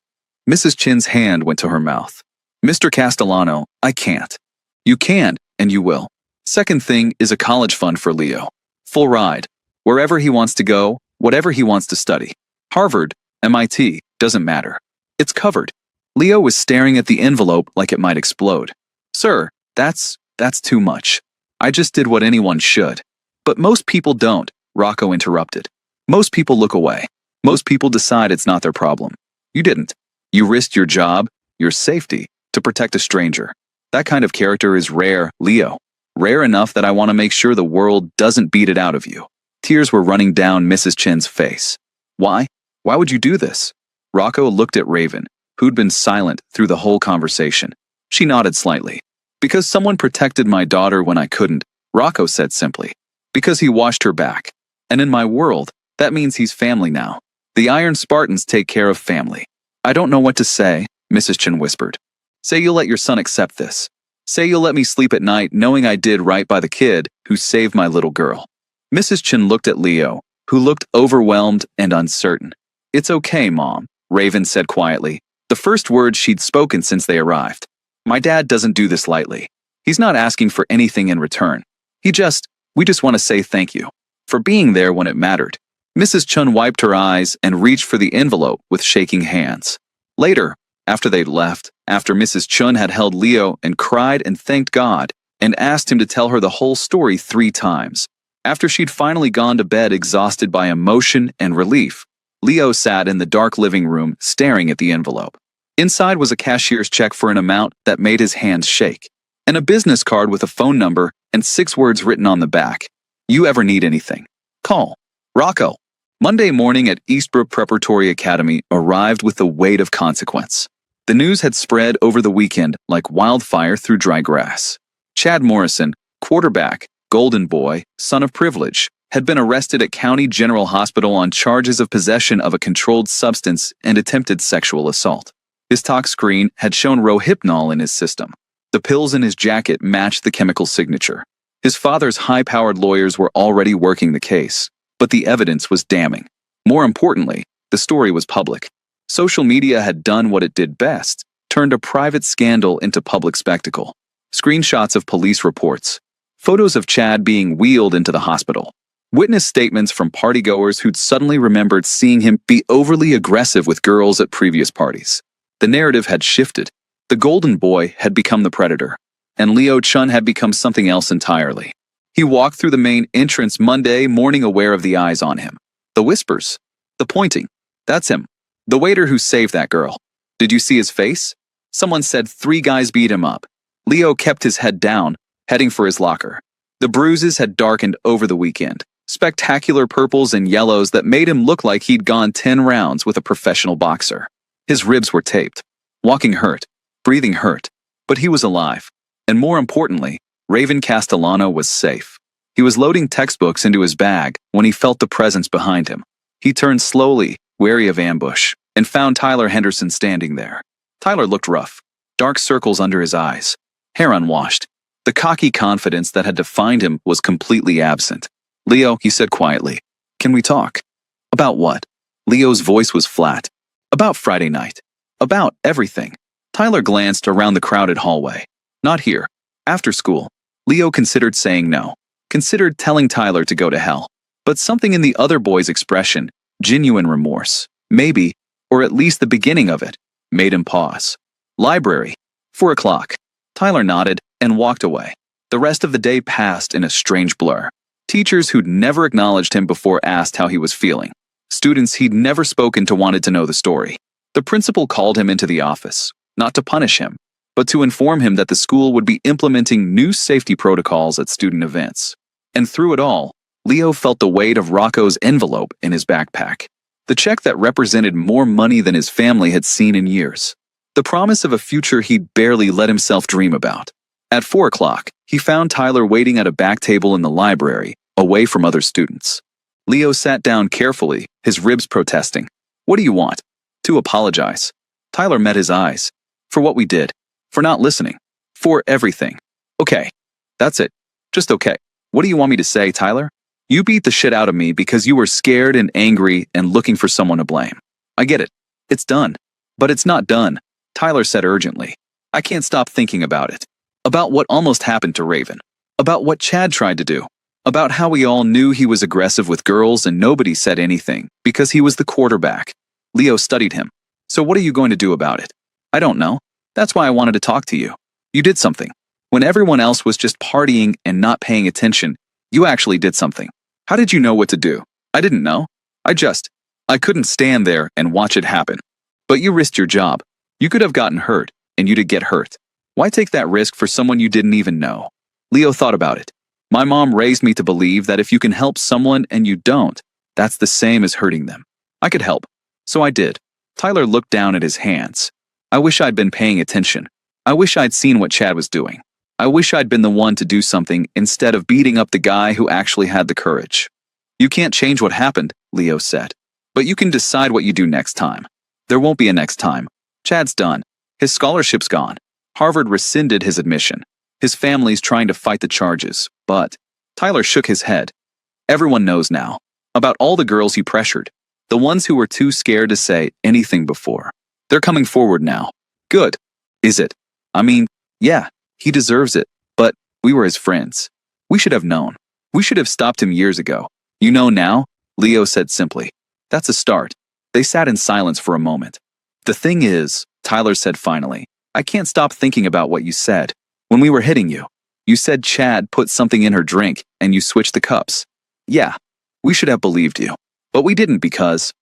Mrs. Chin's hand went to her mouth. "Mr. Castellano, I can't." "You can, and you will. Second thing is a college fund for Leo. Full ride. Wherever he wants to go, whatever he wants to study. Harvard, MIT, doesn't matter. It's covered." Leo was staring at the envelope like it might explode. "Sir, that's too much. I just did what anyone should." "But most people don't," Rocco interrupted. "Most people look away. Most people decide it's not their problem. You didn't. You risked your job, your safety, to protect a stranger. That kind of character is rare, Leo. Rare enough that I want to make sure the world doesn't beat it out of you." Tears were running down Mrs. Chin's face. "Why? Why would you do this?" Rocco looked at Raven, who'd been silent through the whole conversation. She nodded slightly. "Because someone protected my daughter when I couldn't," Rocco said simply. "Because he watched her back. And in my world, that means he's family now. The Iron Spartans take care of family." "I don't know what to say," Mrs. Chin whispered. "Say you'll let your son accept this. Say you'll let me sleep at night knowing I did right by the kid who saved my little girl." Mrs. Chin looked at Leo, who looked overwhelmed and uncertain. "It's okay, Mom," Raven said quietly, the first words she'd spoken since they arrived. "My dad doesn't do this lightly. He's not asking for anything in return. We just want to say thank you for being there when it mattered." Mrs. Chun wiped her eyes and reached for the envelope with shaking hands. Later, after they'd left, after Mrs. Chun had held Leo and cried and thanked God and asked him to tell her the whole story 3 times, after she'd finally gone to bed exhausted by emotion and relief, Leo sat in the dark living room staring at the envelope. Inside was a cashier's check for an amount that made his hands shake, and a business card with a phone number and 6 words written on the back. "You ever need anything, call Rocco." Monday morning at Eastbrook Preparatory Academy arrived with the weight of consequence. The news had spread over the weekend like wildfire through dry grass. Chad Morrison, quarterback, golden boy, son of privilege, had been arrested at County General Hospital on charges of possession of a controlled substance and attempted sexual assault. His tox screen had shown Rohypnol in his system. The pills in his jacket matched the chemical signature. His father's high-powered lawyers were already working the case, but the evidence was damning. More importantly, the story was public. Social media had done what it did best, turned a private scandal into public spectacle. Screenshots of police reports. Photos of Chad being wheeled into the hospital. Witness statements from partygoers who'd suddenly remembered seeing him be overly aggressive with girls at previous parties. The narrative had shifted. The golden boy had become the predator, and Leo Chun had become something else entirely. He walked through the main entrance Monday morning aware of the eyes on him. The whispers. The pointing. That's him. The waiter who saved that girl. Did you see his face? Someone said 3 guys beat him up. Leo kept his head down, heading for his locker. The bruises had darkened over the weekend. Spectacular purples and yellows that made him look like he'd gone 10 rounds with a professional boxer. His ribs were taped. Walking hurt. Breathing hurt. But he was alive. And more importantly, Raven Castellano was safe. He was loading textbooks into his bag when he felt the presence behind him. He turned slowly, wary of ambush, and found Tyler Henderson standing there. Tyler looked rough. Dark circles under his eyes. Hair unwashed. The cocky confidence that had defined him was completely absent. "Leo," he said quietly, "can we talk?" "About what?" Leo's voice was flat. "About Friday night. About everything." Tyler glanced around the crowded hallway. "Not here. After school." Leo considered saying no. Considered telling Tyler to go to hell. But something in the other boy's expression, genuine remorse, maybe, or at least the beginning of it, made him pause. "Library. 4 o'clock." Tyler nodded and walked away. The rest of the day passed in a strange blur. Teachers who'd never acknowledged him before asked how he was feeling. Students he'd never spoken to wanted to know the story. The principal called him into the office, not to punish him, but to inform him that the school would be implementing new safety protocols at student events. And through it all, Leo felt the weight of Rocco's envelope in his backpack. The check that represented more money than his family had seen in years. The promise of a future he'd barely let himself dream about. At 4 o'clock, he found Tyler waiting at a back table in the library, away from other students. Leo sat down carefully, his ribs protesting. "What do you want?" "To apologize." Tyler met his eyes. "For what we did. For not listening. For everything." "Okay. That's it. Just okay. What do you want me to say, Tyler?" "You beat the shit out of me because you were scared and angry and looking for someone to blame. I get it. It's done. But it's not done," Tyler said urgently. "I can't stop thinking about it. About what almost happened to Raven. About what Chad tried to do. About how we all knew he was aggressive with girls and nobody said anything because he was the quarterback." Leo studied him. "So what are you going to do about it?" "I don't know. That's why I wanted to talk to you. You did something. When everyone else was just partying and not paying attention, you actually did something. How did you know what to do?" "I didn't know. I couldn't stand there and watch it happen." "But you risked your job. You could have gotten hurt, and you did get hurt. Why take that risk for someone you didn't even know?" Leo thought about it. "My mom raised me to believe that if you can help someone and you don't, that's the same as hurting them. I could help. So I did." Tyler looked down at his hands. "I wish I'd been paying attention. I wish I'd seen what Chad was doing. I wish I'd been the one to do something instead of beating up the guy who actually had the courage." "You can't change what happened," Leo said. "But you can decide what you do next time." "There won't be a next time. Chad's done. His scholarship's gone. Harvard rescinded his admission. His family's trying to fight the charges, but..." Tyler shook his head. "Everyone knows now. About all the girls he pressured. The ones who were too scared to say anything before. They're coming forward now." "Good. Is it? I mean, yeah, he deserves it, but we were his friends. We should have known. We should have stopped him years ago." "You know now?" Leo said simply. "That's a start." They sat in silence for a moment. "The thing is," Tyler said finally, "I can't stop thinking about what you said. When we were hitting you, you said Chad put something in her drink and you switched the cups. Yeah, we should have believed you. But we didn't because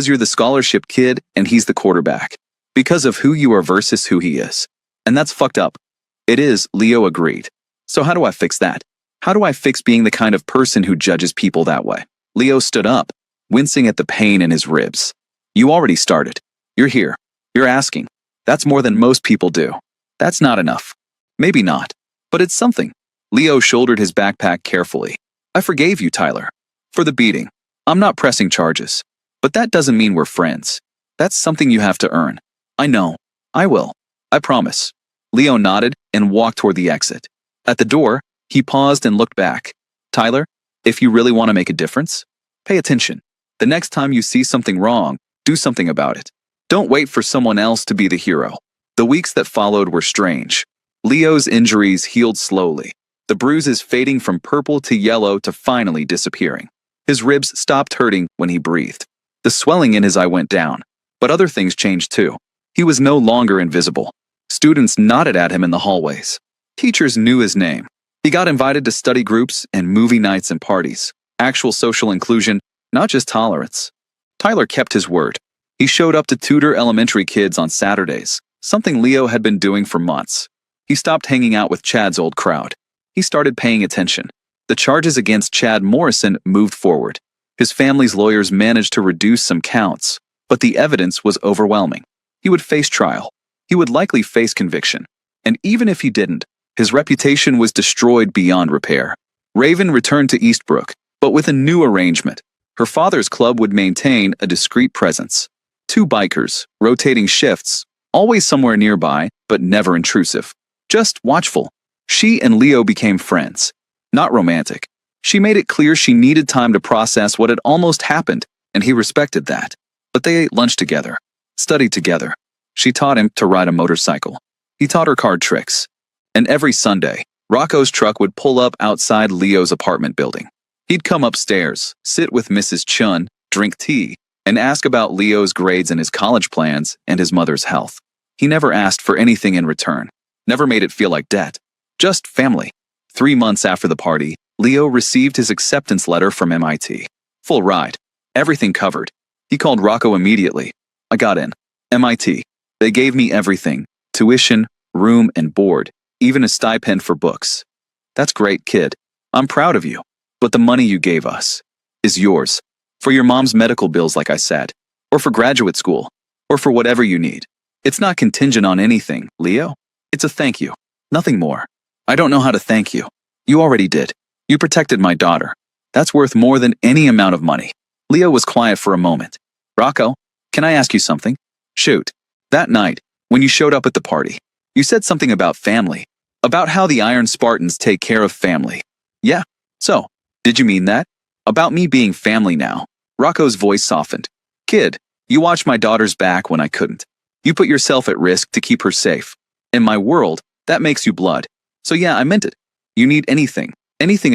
you're the scholarship kid and he's the quarterback. Because of who you are versus who he is. And that's fucked up." "It is," Leo agreed. "So how do I fix that? How do I fix being the kind of person who judges people that way?" Leo stood up, wincing at the pain in his ribs. "You already started. You're here. You're asking. That's more than most people do. That's not enough. Maybe not. But it's something." Leo shouldered his backpack carefully. "I forgave you, Tyler. For the beating. I'm not pressing charges. But that doesn't mean we're friends. That's something you have to earn." "I know. I will. I promise." Leo nodded and walked toward the exit. At the door, he paused and looked back. "Tyler, if you really want to make a difference, pay attention. The next time you see something wrong, do something about it. Don't wait for someone else to be the hero." The weeks that followed were strange. Leo's injuries healed slowly, the bruises fading from purple to yellow to finally disappearing. His ribs stopped hurting when he breathed. The swelling in his eye went down. But other things changed too. He was no longer invisible. Students nodded at him in the hallways. Teachers knew his name. He got invited to study groups and movie nights and parties. Actual social inclusion, not just tolerance. Tyler kept his word. He showed up to tutor elementary kids on Saturdays, something Leo had been doing for months. He stopped hanging out with Chad's old crowd. He started paying attention. The charges against Chad Morrison moved forward. His family's lawyers managed to reduce some counts, but the evidence was overwhelming. He would face trial. He would likely face conviction. And even if he didn't, his reputation was destroyed beyond repair. Raven returned to Eastbrook, but with a new arrangement. Her father's club would maintain a discreet presence. 2 bikers, rotating shifts, always somewhere nearby, but never intrusive. Just watchful. She and Leo became friends. Not romantic. She made it clear she needed time to process what had almost happened, and he respected that. But they ate lunch together, studied together. She taught him to ride a motorcycle. He taught her card tricks. And every Sunday, Rocco's truck would pull up outside Leo's apartment building. He'd come upstairs, sit with Mrs. Chun, drink tea, and ask about Leo's grades and his college plans and his mother's health. He never asked for anything in return, never made it feel like debt, just family. 3 months after the party, Leo received his acceptance letter from MIT. Full ride, everything covered. He called Rocco immediately. I got in. MIT. They gave me everything, tuition, room and board, even a stipend for books. That's great, kid. I'm proud of you. But the money you gave us is yours. For your mom's medical bills, like I said, or for graduate school, or for whatever you need. It's not contingent on anything, Leo. It's a thank you. Nothing more. I don't know how to thank you. You already did. You protected my daughter. That's worth more than any amount of money. Leo was quiet for a moment. Rocco, can I ask you something? Shoot. That night, when you showed up at the party, you said something about family. About how the Iron Spartans take care of family. Yeah. So, did you mean that? About me being family now. Rocco's voice softened. Kid, you watched my daughter's back when I couldn't. You put yourself at risk to keep her safe. In my world, that makes you blood. So yeah, I meant it. You need anything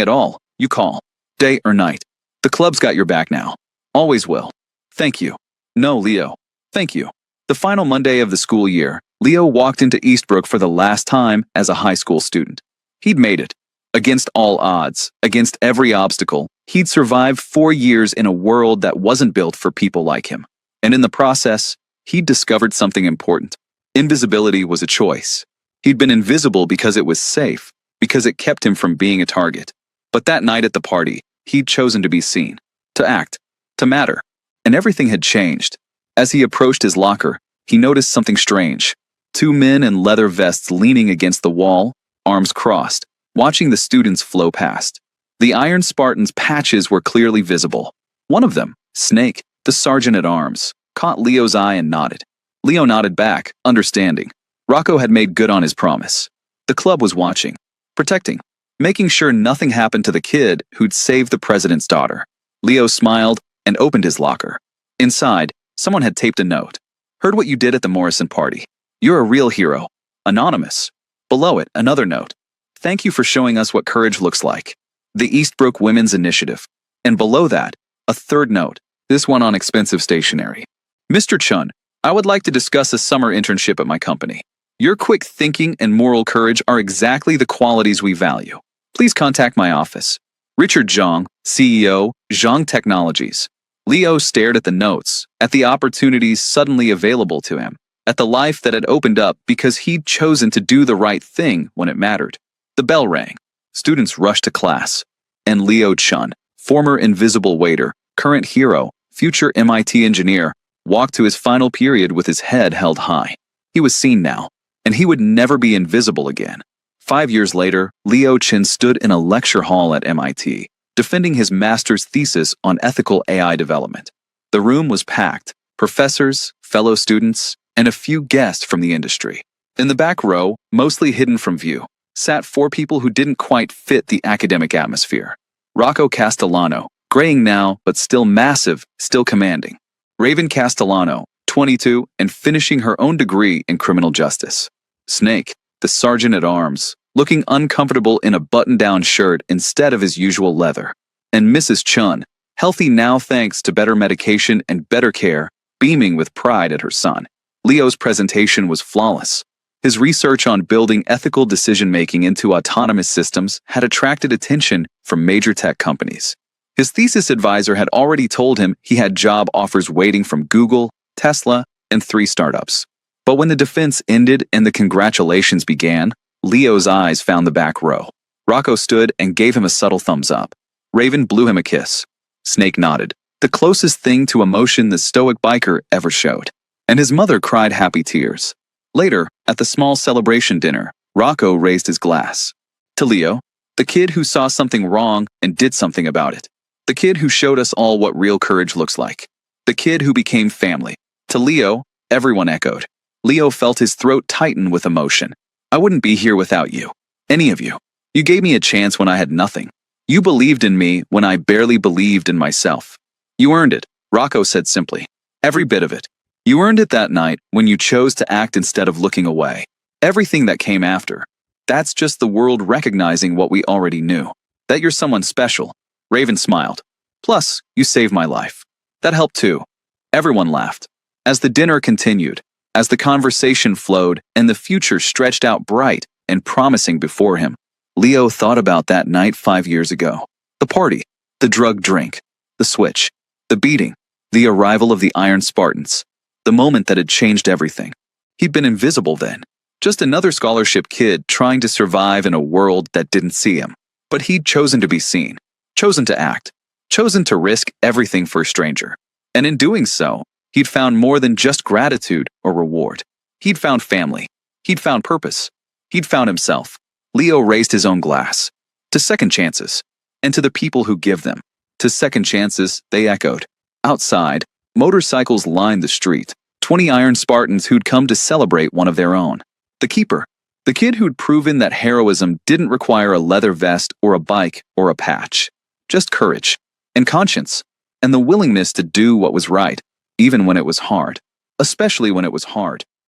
at all, you call. Day or night. The club's got your back now. Always will. Thank you. No, Leo. Thank you. The final Monday of the school year, Leo walked into Eastbrook for the last time as a high school student. He'd made it. Against all odds, against every obstacle, he'd survived 4 years in a world that wasn't built for people like him. And in the process, he'd discovered something important. Invisibility was a choice. He'd been invisible because it was safe, because it kept him from being a target. But that night at the party, he'd chosen to be seen, to act, to matter. And everything had changed. As he approached his locker, he noticed something strange. 2 men in leather vests leaning against the wall, arms crossed, watching the students flow past. The Iron Spartans' patches were clearly visible. One of them, Snake, the sergeant-at-arms, caught Leo's eye and nodded. Leo nodded back, understanding. Rocco had made good on his promise. The club was watching, protecting, making sure nothing happened to the kid who'd saved the president's daughter. Leo smiled and opened his locker. Inside, someone had taped a note. Heard what you did at the Morrison party. You're a real hero. Anonymous. Below it, another note. Thank you for showing us what courage looks like. The Eastbrook Women's Initiative. And below that, a third note, this one on expensive stationery. Mr. Chun, I would like to discuss a summer internship at my company. Your quick thinking and moral courage are exactly the qualities we value. Please contact my office. Richard Zhang, CEO, Zhang Technologies. Leo stared at the notes, at the opportunities suddenly available to him, at the life that had opened up because he'd chosen to do the right thing when it mattered. The bell rang. Students rushed to class. And Leo Chun, former invisible waiter, current hero, future MIT engineer, walked to his final period with his head held high. He was seen now, and he would never be invisible again. 5 years later, Leo Chun stood in a lecture hall at MIT, defending his master's thesis on ethical AI development. The room was packed, professors, fellow students, and a few guests from the industry. In the back row, mostly hidden from view, sat 4 people who didn't quite fit the academic atmosphere. Rocco Castellano, graying now, but still massive, still commanding. Raven Castellano, 22, and finishing her own degree in criminal justice. Snake, the sergeant-at-arms, looking uncomfortable in a button-down shirt instead of his usual leather. And Mrs. Chun, Healthy now thanks to better medication and better care, beaming with pride at her son. Leo's presentation was flawless. His research on building ethical decision-making into autonomous systems had attracted attention from major tech companies. His thesis advisor had already told him he had job offers waiting from Google, Tesla, and 3 startups. But when the defense ended and the congratulations began, Leo's eyes found the back row. Rocco stood and gave him a subtle thumbs up. Raven blew him a kiss. Snake nodded, the closest thing to emotion the stoic biker ever showed. And his mother cried happy tears. Later, at the small celebration dinner, Rocco raised his glass. To Leo, the kid who saw something wrong and did something about it. The kid who showed us all what real courage looks like. The kid who became family. To Leo, everyone echoed. Leo felt his throat tighten with emotion. I wouldn't be here without you. Any of you. You gave me a chance when I had nothing. You believed in me when I barely believed in myself. You earned it, Rocco said simply. Every bit of it. You earned it that night when you chose to act instead of looking away. Everything that came after. That's just the world recognizing what we already knew. That you're someone special. Raven smiled. Plus, you saved my life. That helped too. Everyone laughed. As the dinner continued, as the conversation flowed and the future stretched out bright and promising before him, Leo thought about that night 5 years ago. The party, the drug drink, the switch, the beating, the arrival of the Iron Spartans, the moment that had changed everything. He'd been invisible then, just another scholarship kid trying to survive in a world that didn't see him. But he'd chosen to be seen, chosen to act, chosen to risk everything for a stranger. And in doing so, he'd found more than just gratitude or reward. He'd found family. He'd found purpose. He'd found himself. Leo raised his own glass. To second chances. And to the people who give them. To second chances, they echoed. Outside, motorcycles lined the street. 20 Iron Spartans who'd come to celebrate one of their own. The Keeper. The kid who'd proven that heroism didn't require a leather vest or a bike or a patch. Just courage. And conscience. And the willingness to do what was right, even when it was hard. Especially when it was hard.